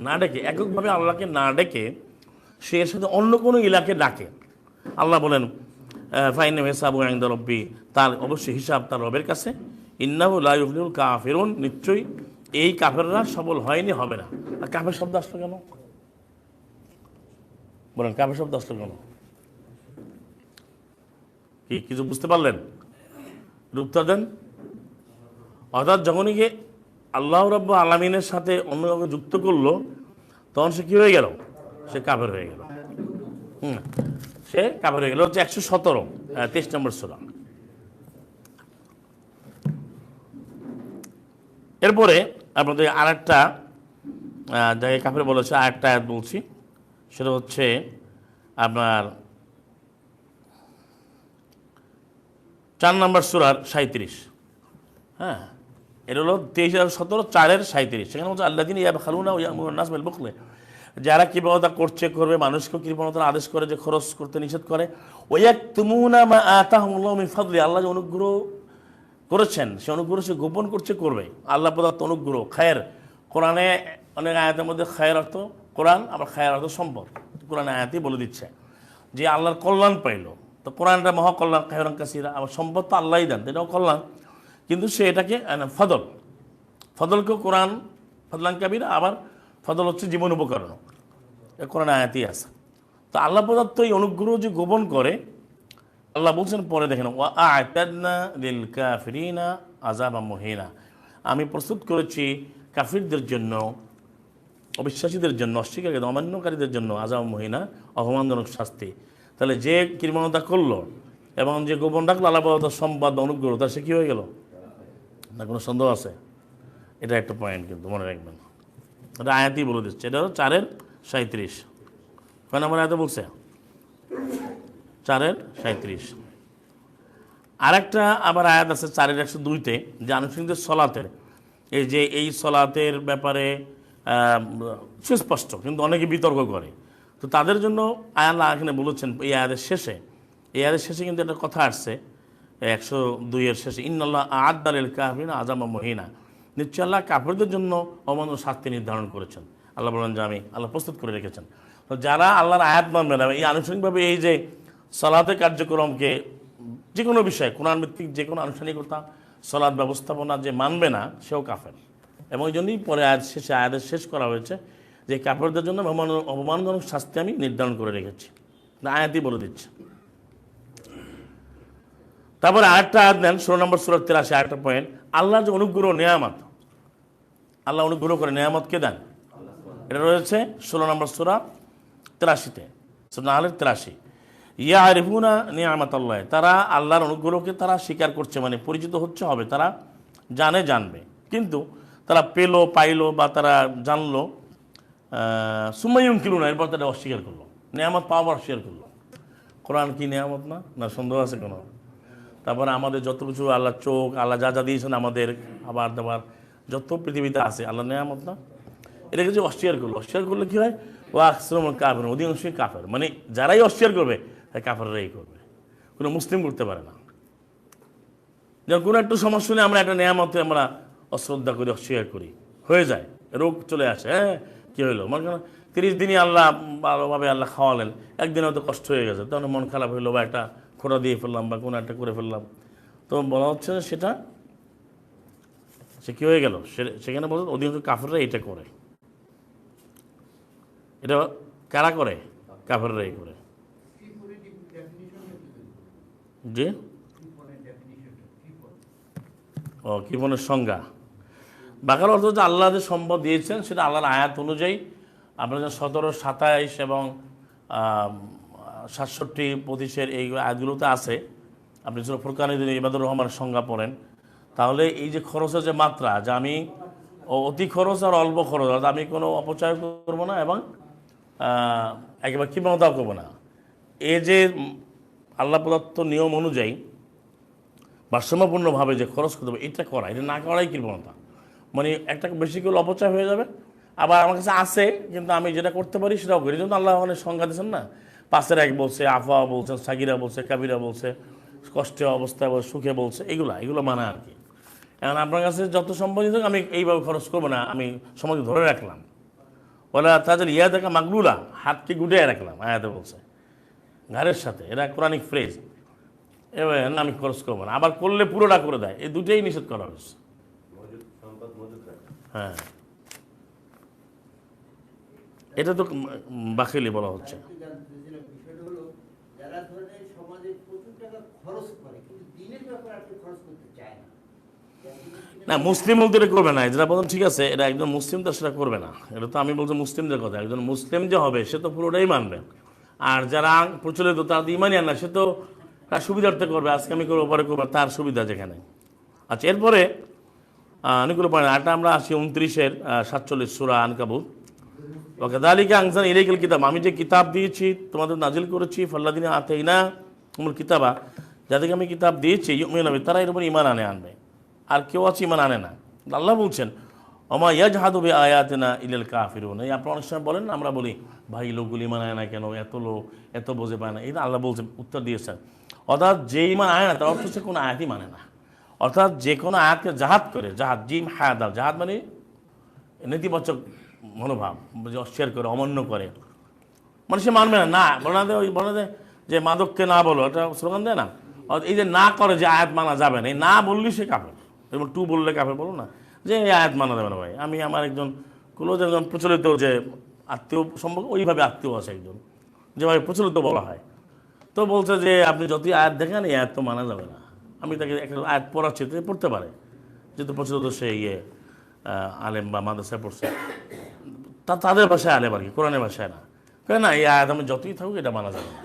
না ডেকে, এককভাবে আল্লাহকে না ডেকে সে এর সাথে অন্য কোনো ইলাকে ডাকে। আল্লাহ বলেন ফাইন হিসাবু ইনদা রাব্বি, তার অবশ্যই হিসাব তার রবের কাছে। ইন্নাহু লা ইউফলিহুল কাফিরুন, নিশ্চয়ই এই কাফেররা সফল হয়নি, হবে না। আর কাফের শব্দ আসলো কেন? বলেন, কাফের শব্দ আসলো কেন? কি কিছু বুঝতে পারলেন? উত্তর দেন। অর্থাৎ যখনই গিয়ে আল্লাহ রাব্বুল আলামিনের সাথে অন্য কাউকে যুক্ত করলো, তখন সে কী হয়ে গেল? সে কাফের হয়ে গেল। সে কাফের হয়ে গেল। হচ্ছে 117 23 নম্বর সূরা। এরপরে আপনাদের আরেকটা জায়গায় কাফের বলেছে, আরেকটা আয়াত বলছি, সেটা হচ্ছে আপনার 4 নম্বর সূরার 37। হ্যাঁ, এটা হলো 23-17 4-37। সেখানে বলছে আল্লাযীনা ইয়াবখালুনা ওয়া ইয়া'মুরুন নাস বিল বুখলি, যারা কৃপণতা করবে, মানুষকে কৃপণতার আদেশ করে, যে খরচ করতে নিষেধ করে। ওয়া ইয়াকতুমুনা মা আতাহুমুল্লাহু মিন ফাদলি, আল্লাহ যে অনুগ্রহ করেছেন সে অনুগ্রহ সে গোপন করবে। আল্লাহ প্রদত্ত অনুগ্রহ খায়ের, কোরআনে অনেক আয়াতের মধ্যে খায়ের অর্থ কোরআন, আবার খায়ের অর্থ সম্পদ। কোরআনে আয়াতই বলে দিচ্ছে যে আল্লাহর কল্যাণ পাইল, তো কোরআনটা মহাকল্যাণ, খায়রান কাসীরা। আবার সম্পদ তো আল্লাহই দেন, এটাও কল্যাণ, কিন্তু সে এটাকে ফদলকেও কোরআন ফদলান কাবিরা, আবার ফদল হচ্ছে জীবন উপকরণ, কোরআন আয়াতই আছে। তো আল্লাহ প্রদত্ত এই অনুগ্রহ যে গোপন করে, আল্লাহ বলছেন পরে দেখেন, ওয়া আ'তাদনা লিল কাফিরিনা আযাবাম মুহিনা, আমি প্রস্তুত করেছি কাফিরদের জন্য, অবিশ্বাসীদের জন্য, অস্বীকারী অমান্যকারীদের জন্য আযাবাম মুহিনা, অপমানজনক শাস্তি। তাহলে যে কৃপণতা করলো এবং যে গোপন রাখলো আল্লাহ প্রদত্ত সম্পদ অনুগ্রহ, তার সে কী হয়ে গেল? না কোনো সন্দেহ আছে? এটা একটা পয়েন্ট কিন্তু মনে রাখবেন, এটা আয়াতই বলে দিচ্ছে। এটা হলো 4-37। কয় নম্বর আয়াতে বলছে? 4-37। আরেকটা আবার আয়াত আছে 4-102-তে, যে আনুষ্ঠানিকদের সলাতের, এই সলাতের ব্যাপারে সুস্পষ্ট, কিন্তু অনেকে বিতর্ক করে। তো তাদের জন্য আল্লাহ এখানে বলেছেন এই আয়াতের শেষে কিন্তু একটা কথা আসছে 102-এর শেষে, ইন্নাল্লাহ আ'আদ্দা লিল কাফিরিনা আযাবাম মুহিনা, নিশ্চয় আল্লাহ কাফেরদের জন্য অমান্য শাস্তি নির্ধারণ করেছেন। আল্লাহ বলেন যে আমি আল্লাহ প্রস্তুত করে রেখেছেন। তো যারা আল্লাহর আয়াত মানবে না, এই আনুষ্ঠানিকভাবে এই যে সালাতের কার্যক্রমকে, যে কোনো বিষয়ে কোরআন ভিত্তিক যে কোনো আনুষ্ঠানিকতা, সালাত ব্যবস্থাপনা যে মানবে না, সেও কাফের। এবং এই জন্যই পরে আয়াতের শেষ করা হয়েছে যে কাফেরদের জন্য অপমানজনক শাস্তি আমি নির্ধারণ করে রেখেছি, আয়াতই বলে দিচ্ছে। তারপরে আরেকটা আয়াত দেন 16 নম্বর সূরা 83, আরেকটা পয়েন্ট, আল্লাহ যে অনুগ্রহ নেয়ামত, আল্লাহ অনুগ্রহ করে নেয়ামতকে দেন, এটা রয়েছে 16 নম্বর সূরা 83-তে, সূরা নাহলের 83। ইয়ারিফুনা নিয়ামাতাল্লাহ, তারা আল্লাহর অনুগ্রহকে তারা স্বীকার করছে, মানে পরিচিত হবে, তারা জানবে, কিন্তু তারা পাইলো বা তারা জানলো, সুমাইয়ুন কিলুনা, এরপর তারা অস্বীকার করলো, নেয়ামত পাওয়ার অস্বীকার করলো। কোরআন কি নেয়ামত না সন্দেহ আছে কোনো? তারপরে আমাদের যত কিছু আল্লাহ চোখ, আল্লাহ যা দিয়েছেন আমাদের, খাবার দাবার যত পৃথিবীতে আছে, আল্লাহ নেয়ামত না? এটাকে যে অস্বীকার করলে কী হয়? ও আকসারুল কাফির, অধিকাংশই কাফের, মানে যারাই অস্বীকার করবে তাই কাফেররাই করবে, কোনো মুসলিম করতে পারে না। যেমন কোনো একটু সমস্যা নেই, আমরা একটা নেয়ামতে আমরা অশ্রদ্ধা করি, অস্বীকার করি, হয়ে যায়, রোগ চলে আসে, কী হইলো, মনে করেন 30 দিনই আল্লাহ ভালোভাবে আল্লাহ খাওয়ালেন, একদিন হয়তো কষ্ট হয়ে গেছে, তখন মন খারাপ হইলো, বা একটা খোঁড়া দিয়ে ফেললাম, বা কোনো একটা করে ফেললাম, তো বলা হচ্ছে সেটা সে কী হয়ে গেল, সেখানে বলছে অধিকাংশ কাফেররা এটা করে। এটা কারা করে? কাফেররাই করে। জি, কৃপণের সংজ্ঞা, বাংলার অর্থ হচ্ছে আল্লাহ যে সম্পদ দিয়েছেন সেটা আল্লাহর আয়াত অনুযায়ী, আপনার 17, 27 এবং 67, 25 এই আয়াতগুলোতে আছে। আপনি সূরা ফুরকানে যদি ইবাদুর রহমানের সংজ্ঞা পড়েন, তাহলে এই যে খরচের যে মাত্রা, যে আমি অতি খরচ আর অল্প খরচ, অর্থাৎ আমি কোনো অপচয় করবো না এবং একেবারে কৃপণতাও করবো না, এই যে আল্লাহ প্রদত্ত নিয়ম অনুযায়ী ভারসাম্যপূর্ণভাবে যে খরচ করতে হবে, এটা না করাই কৃপণতা। মানে একটা বেশি করে অপচয় হয়ে যাবে, আবার আমার কাছে আছে কিন্তু আমি যেটা করতে পারি সেটাও করি। যেমন আল্লাহ অনেক সংজ্ঞা দিয়েছেন না, 5-এর 1 বলছে, আফা বলছেন, সাগিরা বলছে, কাবিরা বলছে, কষ্টে অবস্থায় বলছে, সুখে বলছে, এগুলো মানা আর কি। এখন আপনার কাছে যত সম্ভব আমি এইভাবে খরচ করবো না, আমি সমাজকে ধরে রাখলাম, বলে তাদের দেখা মাগলুলা, হাতকে গুটিয়ে রাখলাম, আয়াতে বলছে ঘাড়ের সাথে, এরা কোরআনিক ফ্রেজ, এবার আমি খরচ করবো না, আবার করলে পুরোটা করে দেয়, এই দুটোই নিষেধ করা হয়েছে। হ্যাঁ, এটা তো বাখিলি বলা হচ্ছে। না, মুসলিম লোকদের করবে না, যেটা বলুন ঠিক আছে, এটা একজন মুসলিম তো সেটা করবে না। এটা তো আমি বলছি মুসলিমদের কথা। একজন মুসলিম যে হবে সে তো পুরোটাই মানবে। আর যারা প্রচলিত তার তো ইমানই আর না, সে তো তার সুবিধার্থে করবে, আজকে আমি করবো পরে করবো, তার সুবিধা যেখানে। আচ্ছা, এরপরে অনেকগুলো পয়েন্ট। আটা আমরা আসি 29-এর 47 সূরা আনকাবুত। ওয়াকাযালিকা আনজালনা ইলাইকাল কিতাব, আমি যে কিতাব দিয়েছি তোমাদের নাজিল করেছি, ফাল্লাযিনা আতাইনা হুমুল কিতাবা, যাদেরকে আমি কিতাব দিয়েছি, ইউমিনুনা বিহি, তারা এর উপর ঈমান আনবে। আর কেউ আছে ঈমান আনে না। আল্লাহ বলছেন ওমা ইয়াজহাদু বিআয়াতিনা ইল্লাল কাফিরুন। এই আপনারা অনেক সময় বলেন, আমরা বলি ভাই লোকগুলি ঈমান আনে না কেন, এত লোক এত বোঝে পায় না। এটা আল্লাহ বলছেন, উত্তর দিয়েছেন, অর্থাৎ যে ঈমান আনে না তার অর্থ হচ্ছে কোনো আয়াতই মানে না। অর্থাৎ যে কোনো আয়াতকে জাহাদ করে, জাহাদ জিম হায়াদাল, জাহাদ মানে নেতিবাচক মনোভাব, যে অস্বীকার করে, অমান্য করে, মানে সে মানবে না। না বলে না, ওই বলে যে মাদককে না বলো, এটা স্লোগান দেয় না। এই যে না করে, যে আয়াত মানা যাবে না, এই না বললেই সে কাফের। এবং টু বললে কাফের, বলো না যে এই আয়াত মানা যাবে না। ভাই, আমি আমার একজন ক্লোজ, একজন প্রচলিত যে আত্মীয় সম্পর্ক, ওইভাবে আত্মীয় আছে একজন, যেভাবে প্রচলিত বলা হয়, তো বলছে যে আপনি যতই আয়াত দেখেন এই আয়াত তো মানা যাবে না। আমি তাকে একটা আয়াত পড়াচ্ছি, তো পড়তে পারে, যেহেতু প্রচলিত সে আলেম বা মাদ্রাসায় পড়ছে, তাদের ভাষায় আলেম আর কি, কোরআনের ভাষায় না। কেন না, এই আয়াত আমি যতই থাকুক এটা মানা যাবে না।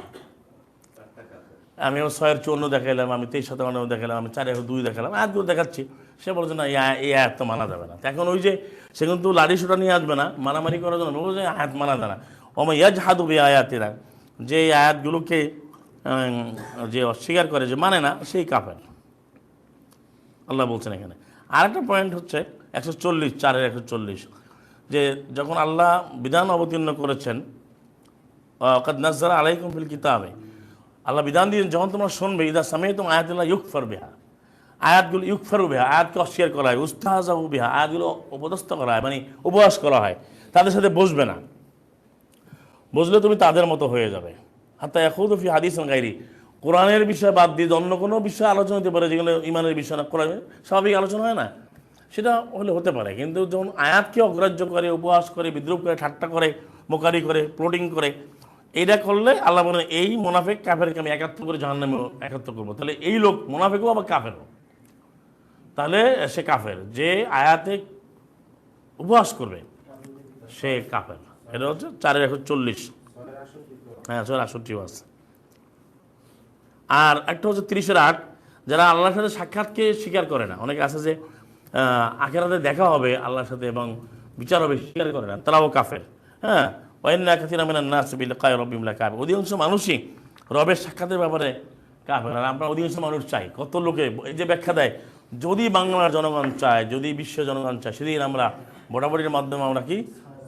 আমি 6-54 দেখাইলাম, আমি 23-57 দেখালাম, আমি 4-2 দেখালাম, আয়াতগুলো দেখাচ্ছি, সে বলছে না এই আয়াত তো মানা যাবে না। এখন ওই যে সে কিন্তু লাড়ি সোটা নিয়ে আসবে না মারামারি করার জন্য, বলবো যে আয়াত মানা যায় না। ওমা ইয়াজহাদু বিআয়াতিনা, যে আয়াতগুলোকে যে অস্বীকার করে, যে মানে না, সেই কাফের। আল্লাহ বলছেন এখানে। আরেকটা পয়েন্ট হচ্ছে 140, 4-140, যে যখন আল্লাহ বিধান অবতীর্ণ করেছেন, ওয়াকাদ নাযালা আলাইকুম ফিল কিতাবে, আল্লাহ বিধান দিয়ে যখন তোমরা শুনবে, ইদা সামি'তুম আয়াতিল্লাহি ইউকফার বিহা, আয়াতগুলো ইউকফারু বিহা, আয়াতকে অস্বীকার করা হয়, উস্তাহজাউ বিহা, আয়াতগুলো অপদস্থ করা হয়, মানে উপহাস করা হয়, তাদের সাথে বসবে না, বসলে তুমি তাদের মতো হয়ে যাবে। হাত্তা ইয়াখুযু ফি হাদিসিন গায়রি, কোরআনের বিষয় বাদ দিয়ে অন্য কোনো বিষয়ে আলোচনা হতে পারে, যেগুলো ইমানের বিষয় না, কোরআনের স্বাভাবিক আলোচনা হয় না, সেটা হলে হতে পারে। কিন্তু যখন আয়াতকে অগ্রাহ্য করে, উপহাস করে, বিদ্রুপ করে, ঠাট্টা করে, মোকারি করে, প্লটিং করে, এইটা করলে আল্লাহ বলেন এই মুনাফিক কাফেরকে আমি একাত্ম করে জাহান্নামে একাত্ম করবো। তাহলে এই লোক মুনাফিকও আবার কাফেরও, তাহলে সে কাফের। যে আয়াতে উপহাস করবে সে কাফের। এটা হচ্ছে 4-140, হ্যাঁ 68 আছে। আর একটা হচ্ছে 30-8, যারা আল্লাহর সাথে সাক্ষাৎকে স্বীকার করে না। অনেকে আছে যে আখিরাতে দেখা হবে আল্লাহর সাথে এবং বিচার হবে, স্বীকার করে না, তারাও কাফের। হ্যাঁ, ওয়াইন্না কাসীরাম মিনান নাসি বিলিকাই রাব্বিহিম লাকাফিরুন, অধিকাংশ মানুষই রবের সাক্ষাতের ব্যাপারে কাফের। আর আমরা অধিকাংশ মানুষ চাই, কত লোকে এই যে ব্যাখ্যা দেয়, যদি বাংলার জনগণ চায়, যদি বিশ্বের জনগণ চায়, সেদিন আমরা ভোটাভুটির মাধ্যমে আমরা কি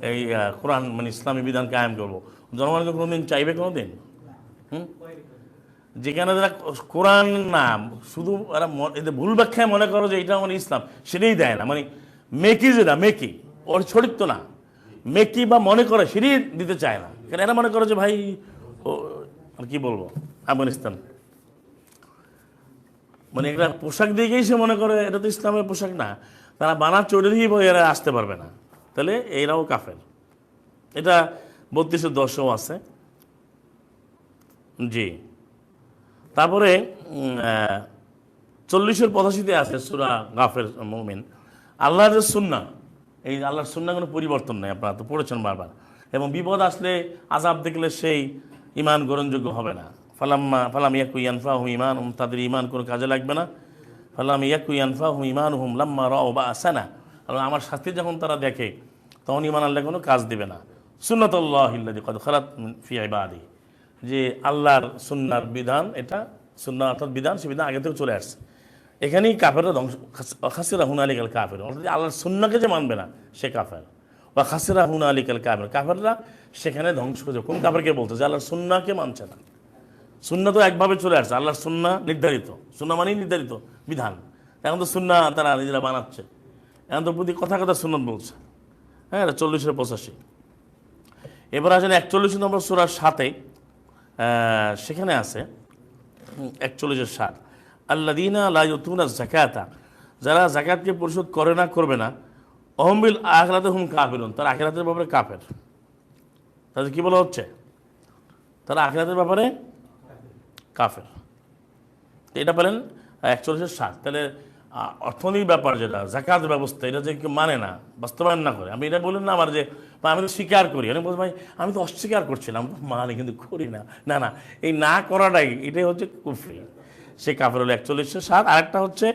এই কোরআন মানে ইসলামী বিধান কায়েম করবো। জনগণকে কোনোদিন চাইবে কোনোদিন? যেখানে যারা কোরআন না, শুধু এরা এদের ভুল ব্যাখ্যায় মনে করো যে এটা মানে ইসলাম, সেটাই দেয় না। মানে মেকি, যেটা মেকি, ওর চরিত্র না, মেকি বা মনে করে সেটাই দিতে চায় না। কারণ এরা মনে করে যে ভাই ও আর কি বলবো, আফগানিস্তান মানে একটা পোশাক দিয়েই সে মনে করে এটা তো ইসলামের পোশাক না, তারা বানার চৌধুরী বই এরা আসতে পারবে না, তাহলে এরাও কাফের। এটা 32-10 আছে। জি, তারপরে 40-85 আছে সূরা গাফির মুমিন। আল্লাহর যে সুন্নাহ, এই আল্লাহর সুন্নাহ কোনো পরিবর্তন নেই, আপনারা তো পড়েছেন বারবার। এবং বিপদ আসলে, আযাব দেখলে সেই ঈমান গ্রহণযোগ্য হবে না। ফালাম ইয়াকু ইয়ানফাহুম ঈমানুহুম, তাদের ঈমান কোনো কাজে লাগবে না। ফালাম ইয়াকু ইয়ানফাহুম ঈমানুহুম লাম্মা রাউ বা'সানা, আমার শাস্তি যখন তারা দেখে তখন ঈমান আনলে কোনো কাজ দিবে না। সুন্নাতুল্লাহিল্লাতী ক্বাদ খালাত ফি ইবাদিহি, যে আল্লাহর সুন্নাহর বিধান, এটা সুন্নাহ অর্থাৎ বিধান, সে বিধান আগে থেকে চলে আসছে। এখানেই কাফেররা ধ্বংস, খাসিরা হুনালিকাল কাফির, অর্থাৎ আল্লাহর সুন্নাহকে যে মানবে না সে কাফের। বা খাসিরা হুনালিকাল কাফির, কাফেররা সেখানে ধ্বংস হয়ে যাবে। কোন কাফেরকে বলতো? যে আল্লাহর সুন্নাহকে মানছে না। সুন্নাহ তো একভাবে চলে আসছে, আল্লাহর সুন্নাহ নির্ধারিত, সুন্নাহ মানেই নির্ধারিত বিধান। এখন তো সুন্নাহ তারা নিজেরা বানাচ্ছে, এখন তো প্রতি কথা কথা সুন্নাত বলছে। হ্যাঁ, এটা 40-85। এবার আসেন 41 নম্বর সূরার 7-এ, সেখানে আছে 41-7, আল্লাযীনা লা ইউতুনা যাকাতা, যারা যাকাতকে পরিশোধ করে না, করবে না, ওহুম বিল আখিরাতি হুম কাফিরুন, তারা আখিরাতের ব্যাপারে কাফের। তাদের কি বলা হচ্ছে? তারা আখিরাতের ব্যাপারে কাফের। এটা পেলেন 41-7। তাহলে অর্থনৈতিক ব্যাপার যেটা জাকাত ব্যবস্থা, এটা যে কেউ মানে না, বাস্তবায়ন না করে, আমি এটা বললেন না আমার যে বা আমি তো স্বীকার করি, আমি বলছি ভাই আমি তো অস্বীকার করছিলাম, আমি তো মানে কিন্তু করি না, না না, এই না করাটাই এটাই হচ্ছে কুফরি। সে কাফের হলো 4107। আরেকটা হচ্ছে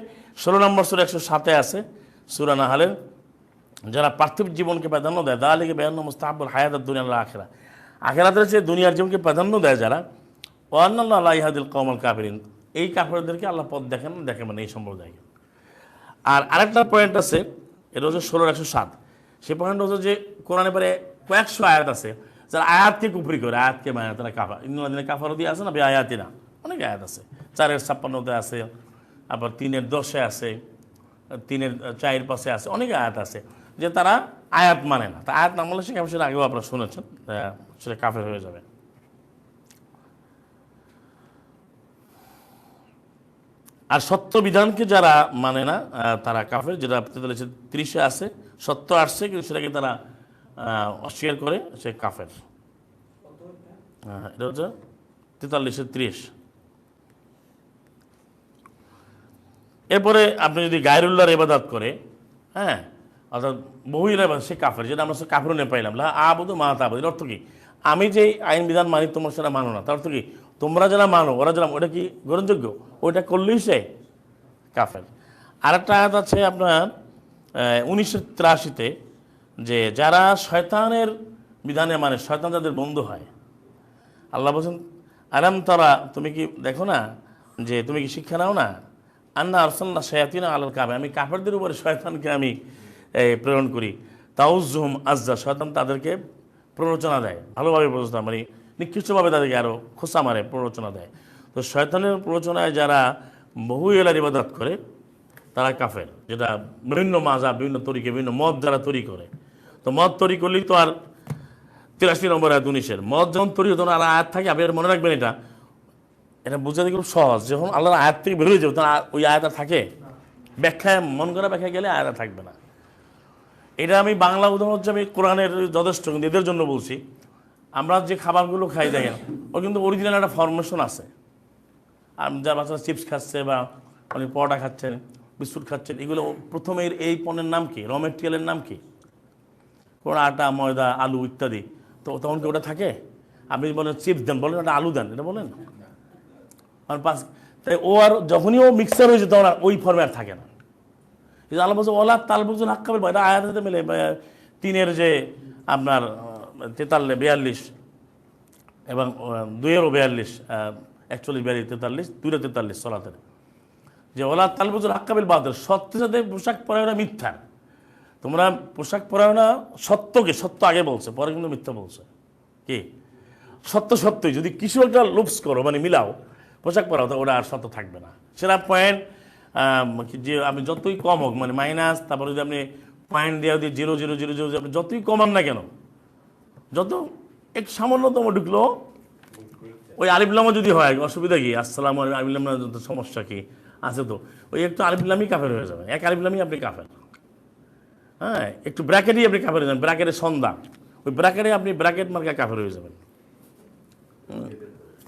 16 নম্বর সূরা 107-এ আছে সূরা নাহলের, যারা পার্থিব জীবনকে প্রাধান্য দেয়, দালিকে বেয়ান্ন মুস্তাহাবুল হায়াতুদ দুনিয়া আল আখিরা, আখিরাতের চেয়ে দুনিয়ার জীবনকে প্রাধান্য দেয় যারা, ওয়ান্নাল্লাহু লা ইয়াহদিল কওমাল কাফিরিন, এই কাফেরদেরকে আল্লাহ পথ দেখেন মানে এই সম্প্রদায়কে। আর আরেকটা পয়েন্ট আছে, এটা হচ্ছে 16-107। সে পয়েন্ট হচ্ছে যে কোরআনে পরে কয়েকশো আয়াত আছে যারা আয়াতকে কুফরি করে, আয়াতকে মানে তারা কাফার, ইন্নাল্লাযিনা কাফারু দিয়ে আছে না বে আয়াতিনা, অনেক আয়াত আছে, 4-56 আছে, আবার 3-10 আছে, 3-4-5 আছে, অনেক আয়াত আছে যে তারা আয়াত মানে না। তা আয়াত না মানলে সে সেটা আগেও আপনারা শুনেছেন, সেটা কাফের হয়ে যাবে। আর সত্য বিধানকে যারা মানে না তারা কাফের, যেটা 43-30 আছে, সত্য আসছে কিন্তু সেটাকে তারা অস্বীকার করে, সে কাফের। এটা হচ্ছে 43-30। এরপরে আপনি যদি গায়রুল্লাহর ইবাদত করে, হ্যাঁ, অর্থাৎ বহুল ইবাদত, সে কাফের, যেটা আমরা কাফেরও নিয়ে পাইলাম, লা আবুদু মা তা'বুদুন, এর অর্থ কি? আমি যে আইন বিধান মানি তোমরা সেটা মানো না, তার অর্থ কি? তোমরা যারা মানো ওরা যারা, ওটা কি গ্রহণযোগ্য? ওইটা করলেই সে কাফের। আরেকটা আয়াত আছে আপনার 1983-তে, যে যারা শয়তানের বিধানে মানে, শয়তান যাদের বন্ধু হয়, আল্লাহ বলছেন আলাম তারা, তুমি কি দেখো না, যে তুমি কি শিক্ষা নাও না, আন্না আরসালনা শায়াতিনা আলাল কাফিরিন, আমি কাফেরদের উপরে শয়তানকে আমি প্রেরণ করি, তাউজুহুম আজ্জা, শয়তান তাদেরকে প্ররোচনা দেয়, ভালোভাবে প্ররোচনা মানে নিকৃষ্টভাবে তাদেরকে আরও খোঁচা মারে, প্ররোচনা দেয়। তো শয়তানের প্ররোচনায় যারা বহু এলার ইবাদত করে তারা কাফের, যেটা বিভিন্ন মাযহাব, বিভিন্ন তরিকে, বিভিন্ন মত যারা তৈরি করে। তো মত তৈরি করলেই তো আর 83 নম্বর আয়াত 19-এর মত যখন তৈরি হতো না, আর আয়াত থাকে, আপনি মনে রাখবেন এটা বোঝাতে খুব সহজ, যখন আল্লাহর আয়াত থেকে বেরোয় যাবে তখন ওই আয়াত থাকে, ব্যাখ্যায় মন করা ব্যাখ্যা গেলে আয়াত থাকবে না। এটা আমি বাংলা উদাহরণ হচ্ছে, আমি কোরআনের যথেষ্ট, কিন্তু এদের জন্য বলছি, আমরা যে খাবারগুলো খাই দেখেন, ও কিন্তু অরিজিনাল একটা ফরমেশন আছে। আর যারা বাচ্চারা চিপস খাচ্ছে বা অনেক পরোটা খাচ্ছেন, বিস্কুট খাচ্ছেন, এগুলো প্রথমে এই পণ্যের নাম কি, র মেটেরিয়ালের নাম কি, কোনো আটা, ময়দা, আলু ইত্যাদি, তো তখন কি ওটা থাকে? আপনি বলেন চিপস দেন, বলেন ওটা আলু দেন, এটা বলেন, আর তাই ও আর যখনই ও মিক্সার হয়েছে তখন ওই ফর্মে আর থাকে না। কিন্তু আল্লাহ বলছে ওলা তালবুজুল হাক্কাবিল, এটা আয়াতে মেলে 3-এর যে আপনার 43-42 এবং 2-এরও 42, 41-42-43, 2-43 সলাতের, যে ওলা তালবুজুল হাক্কাবিল বাতিল, সত্যের সাথে পোশাক পরায় না মিথ্যা, তোমরা পোশাক পরায় না সত্যকে, সত্য আগে বলছে, পরে কিন্তু মিথ্যা বলছে। কি সত্য সত্যই, যদি কিছু একটা লুপস করো মানে মিলাও, পোশাক পরাও, তো ওটা আর সত্য থাকবে না। সেটা পয়েন্ট যে আপনি যতই কম হোক, মানে মাইনাস, তারপরে যদি আপনি পয়েন্ট দিয়ে 0.000 আপনি যতই কমান না কেন, যত এক সামান্যতম ঢুকলো, ওই আলিফলামও যদি হয় অসুবিধা কি? আসসালামু আলাইকুম আলিফলাম, সমস্যা কি আছে? তো ওই একটু আলিফলামই কাফের হয়ে যাবে, এক আলিফলামই আপনি কাফের। হ্যাঁ, একটু ব্র্যাকেটই আপনি কাফের হয়ে যাবেন, ব্র্যাকেটের সন্ধ্যা, ওই ব্র্যাকেটে আপনি ব্র্যাকেট মার্কা কাফের হয়ে যাবেন।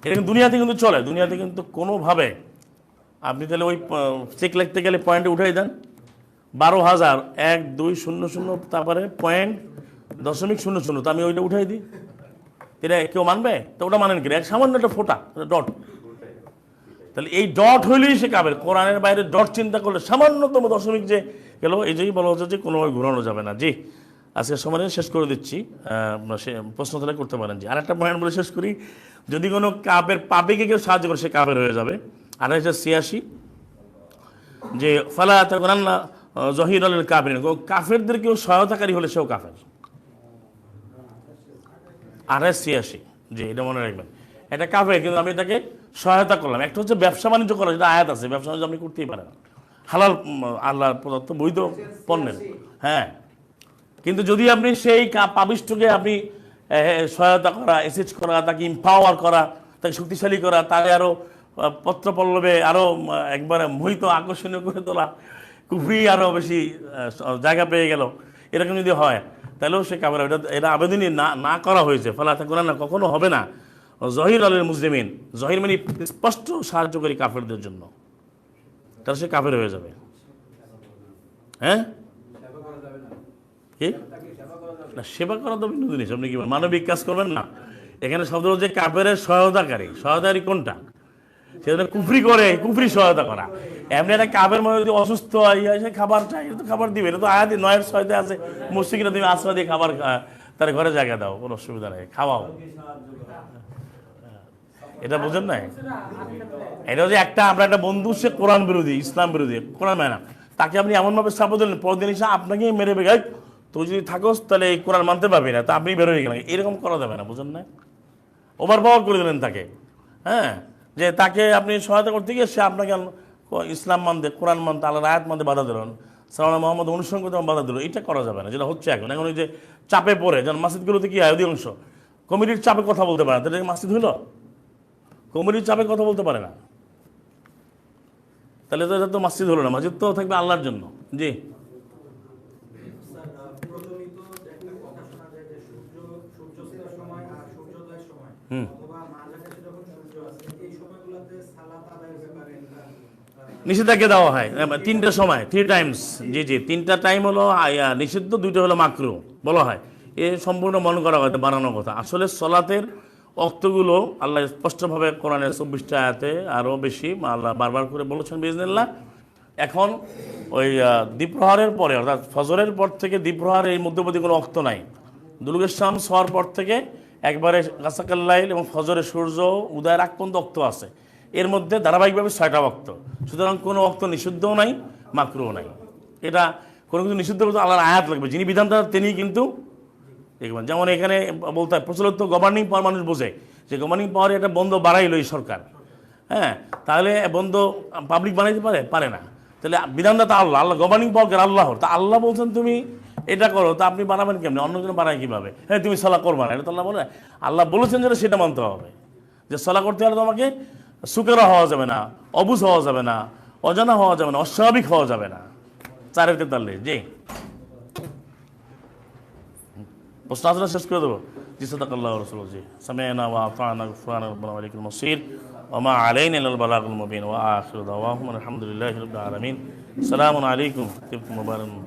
এটা কিন্তু দুনিয়াতে কিন্তু চলে, দুনিয়াতে কিন্তু কোনোভাবে আপনি তাহলে ওই চেক লিখতে গেলে পয়েন্টে উঠাই দেন 12,000 তারপরে পয়েন্ট 0.00, তো আমি ওইটা উঠাই দিই, এটা কেউ মানবে? তো ওটা মানেন কি? এক সামান্য একটা ফোঁটা ডট, তাহলে এই ডট হইলেই সে কাফের। কোরআনের বাইরে ডট চিন্তা করলে সামান্যতম দশমিক যে গেল, এই জন্যই বলা হচ্ছে যে কোনোভাবে ঘুরানো যাবে না। জি, আজকে সময় শেষ করে দিচ্ছি, সে প্রশ্ন তাহলে করতে পারেন। জি, আরেকটা পয়েন্ট বলে শেষ করি, যদি কোনো কাফের পাপীকে কেউ সাহায্য করে সে কাফের হয়ে যাবে। 2886, যে ফালা তাকুনান্না যহিরাল লিল কাফিরিন, কাফেরদের কেউ সহায়তাকারী হলে সেও কাফের। 2886, জি, এটা মনে রাখবেন, এটা কাফের কিন্তু আমি এটাকে সহায়তা করলাম। একটা হচ্ছে ব্যবসা বাণিজ্য করা, যেটা আয়াত আছে, ব্যবসা বাণিজ্য আপনি করতেই পারেন, হালাল আল্লাহর প্রদত্ত বৈধ পণ্যের, হ্যাঁ, কিন্তু যদি আপনি সেই পাপিষ্ঠকে আপনি সহায়তা করা, এসিস্ট করা, তাকে ইম্পাওয়ার করা, তাকে শক্তিশালী করা, তাকে আরও পত্রপল্লবে আরও একবারে মোহিত আকর্ষণীয় করে তোলা, কুফরি আরও বেশি জায়গা পেয়ে গেল, এরকম যদি হয় তাহলেও সে কাফের। এটা আবেদনই না করা হয়েছে, ফলে কোরআন না কখনো হবে না জহির আল মুসলিমিন, জহির মানে স্পষ্ট সাহায্যকারী কাফেরদের জন্য, তাহলে সে কাফের হয়ে যাবে। হ্যাঁ, কি না, সেবা করা তো ভিন্ন জিনিস। আপনি কি বলেন, মানবিক কাজ করবেন না? এখানে শব্দ হচ্ছে কাফেরের সহায়তাকারী কোনটা? সেজন্য কুফরি করে, কুফরি সহায়তা করা। এমনি একটা কাফের মধ্যে যদি অসুস্থ হয়, সে খাবার চাই, তো খাবার দিবে। এটা তো আয়াতে 9-6 আছে, মসজিদে তুমি আশ্রয় দিয়ে খাবার তার ঘরে জায়গা দাও, কোনো অসুবিধা নেই, খাওয়াও। এটা বোঝেন নাই? এটা হচ্ছে আমরা একটা বন্ধু, সে কোরআন বিরোধী, ইসলাম বিরোধী, কোরআন মানে না, তাকে আপনি এমনভাবে সাপোর্ট দিলেন, পরদিন এসে আপনাকেই মেরে বেগাই, তো যদি থাকোস তাহলে এই কোরআন মানতে পারবি না, তা আপনি বের হয়ে গেলেন। এরকম করা যাবে না, বুঝেন না? ওভার পাওয়ার করে দিলেন তাকে। হ্যাঁ, যে তাকে আপনি সহায়তা করতে গিয়ে সে আপনাকে ইসলাম মানতে, কোরআন মানতে, আল্লাহর আয়াত মানতে বাধা দিলেন, সাল্লাল্লাহু মোহাম্মদ অনুসরণ করতে বাধা দিল। এটা করা যাবে না, যেটা হচ্ছে এখন। ওই যে চাপে পড়ে, যেমন মাসজিদগুলোতে কি হয়, অধিকাংশ কমিটির চাপে কথা বলতে পারে না, তাহলে মাসজিদ হইল? কমিটির চাপে কথা বলতে পারে না, তাহলে তো এটা তো মসজিদ হলো না। মসজিদ তো থাকবে আল্লাহর জন্য। জি, নিষেধাজ্ঞা দেওয়া হয় 3টা সময়, 3 টাইমস। জি জি, 3টা টাইম হলো নিষিদ্ধ, 2টা হলো মাকরু বলা হয়। এ সম্পূর্ণ মনে করা হয় বানানোর কথা। আসলে সলাতের অক্তগুলো আল্লাহ স্পষ্টভাবে কোরআনের 24টা আয়াতে আরও বেশি আল্লাহ বারবার করে বলেছেন বিইজনিল্লাহ। এখন ওই দ্বীপ্রহরের পরে, অর্থাৎ ফজরের পর থেকে দ্বীপ্রহরের এই মধ্যবর্তী কোনো অক্ত নাই। দুলুগের শামস হওয়ার পর থেকে একবারে গাসাকাল্লাইল এবং ফজরের সূর্য উদয়ের আগ পর্যন্ত অক্ত আছে। এর মধ্যে ধারাবাহিকভাবে 6টা অক্ত। সুতরাং কোনো অক্ত নিষিদ্ধও নাই, মাকরুও নাই। এটা কোনো কিছু নিষিদ্ধ করতে আল্লাহর আয়াত লাগবে, যিনি বিধানটা তিনিই কিন্তু দেখবেন। যেমন এখানে বলতে হয়, প্রচলিত গভর্নিং পাওয়ার মানুষ বোঝে যে গভর্নিং পাওয়ারে একটা বন্ধ বাড়াইল এই সরকার। হ্যাঁ, তাহলে বন্ধ পাবলিক বানাইতে পারে না। তাহলে বিধানদাতা আল্লাহ, গভর্নিং পাওয়ার আল্লাহর। তা আল্লাহ বলছেন তুমি এটা করো, তা আপনি বানাবেন কেমনি? অন্যজন বানায় কীভাবে? হ্যাঁ, তুমি সালাহ করবা না, এটা তো আল্লাহ বলে। আল্লাহ বলেছেন যেটা সেটা মানতে হবে, যে সালাহ করতে হলে তোমাকে সুকেরা হওয়া যাবে না, অবুঝ হওয়া যাবে না, অজানা হওয়া যাবে না, অস্বাভাবিক হওয়া যাবে না। 4-43। জি, প্রশ্ন আসলে শেষ করে দেবো। জি, সাদাকাল্লাহু রাসূলুহু। জি, সামি'না ওয়া আতা'না গুফরানা রাব্বানা ওয়া ইলাইকুল মাসির ওয়া মা আলাইনা ইল্লাল বালাগুল মুবিন ওয়া আখিরু দাওয়াহুম আলহামদুলিল্লাহি রাব্বিল আলামিন। আসসালামু আলাইকুম।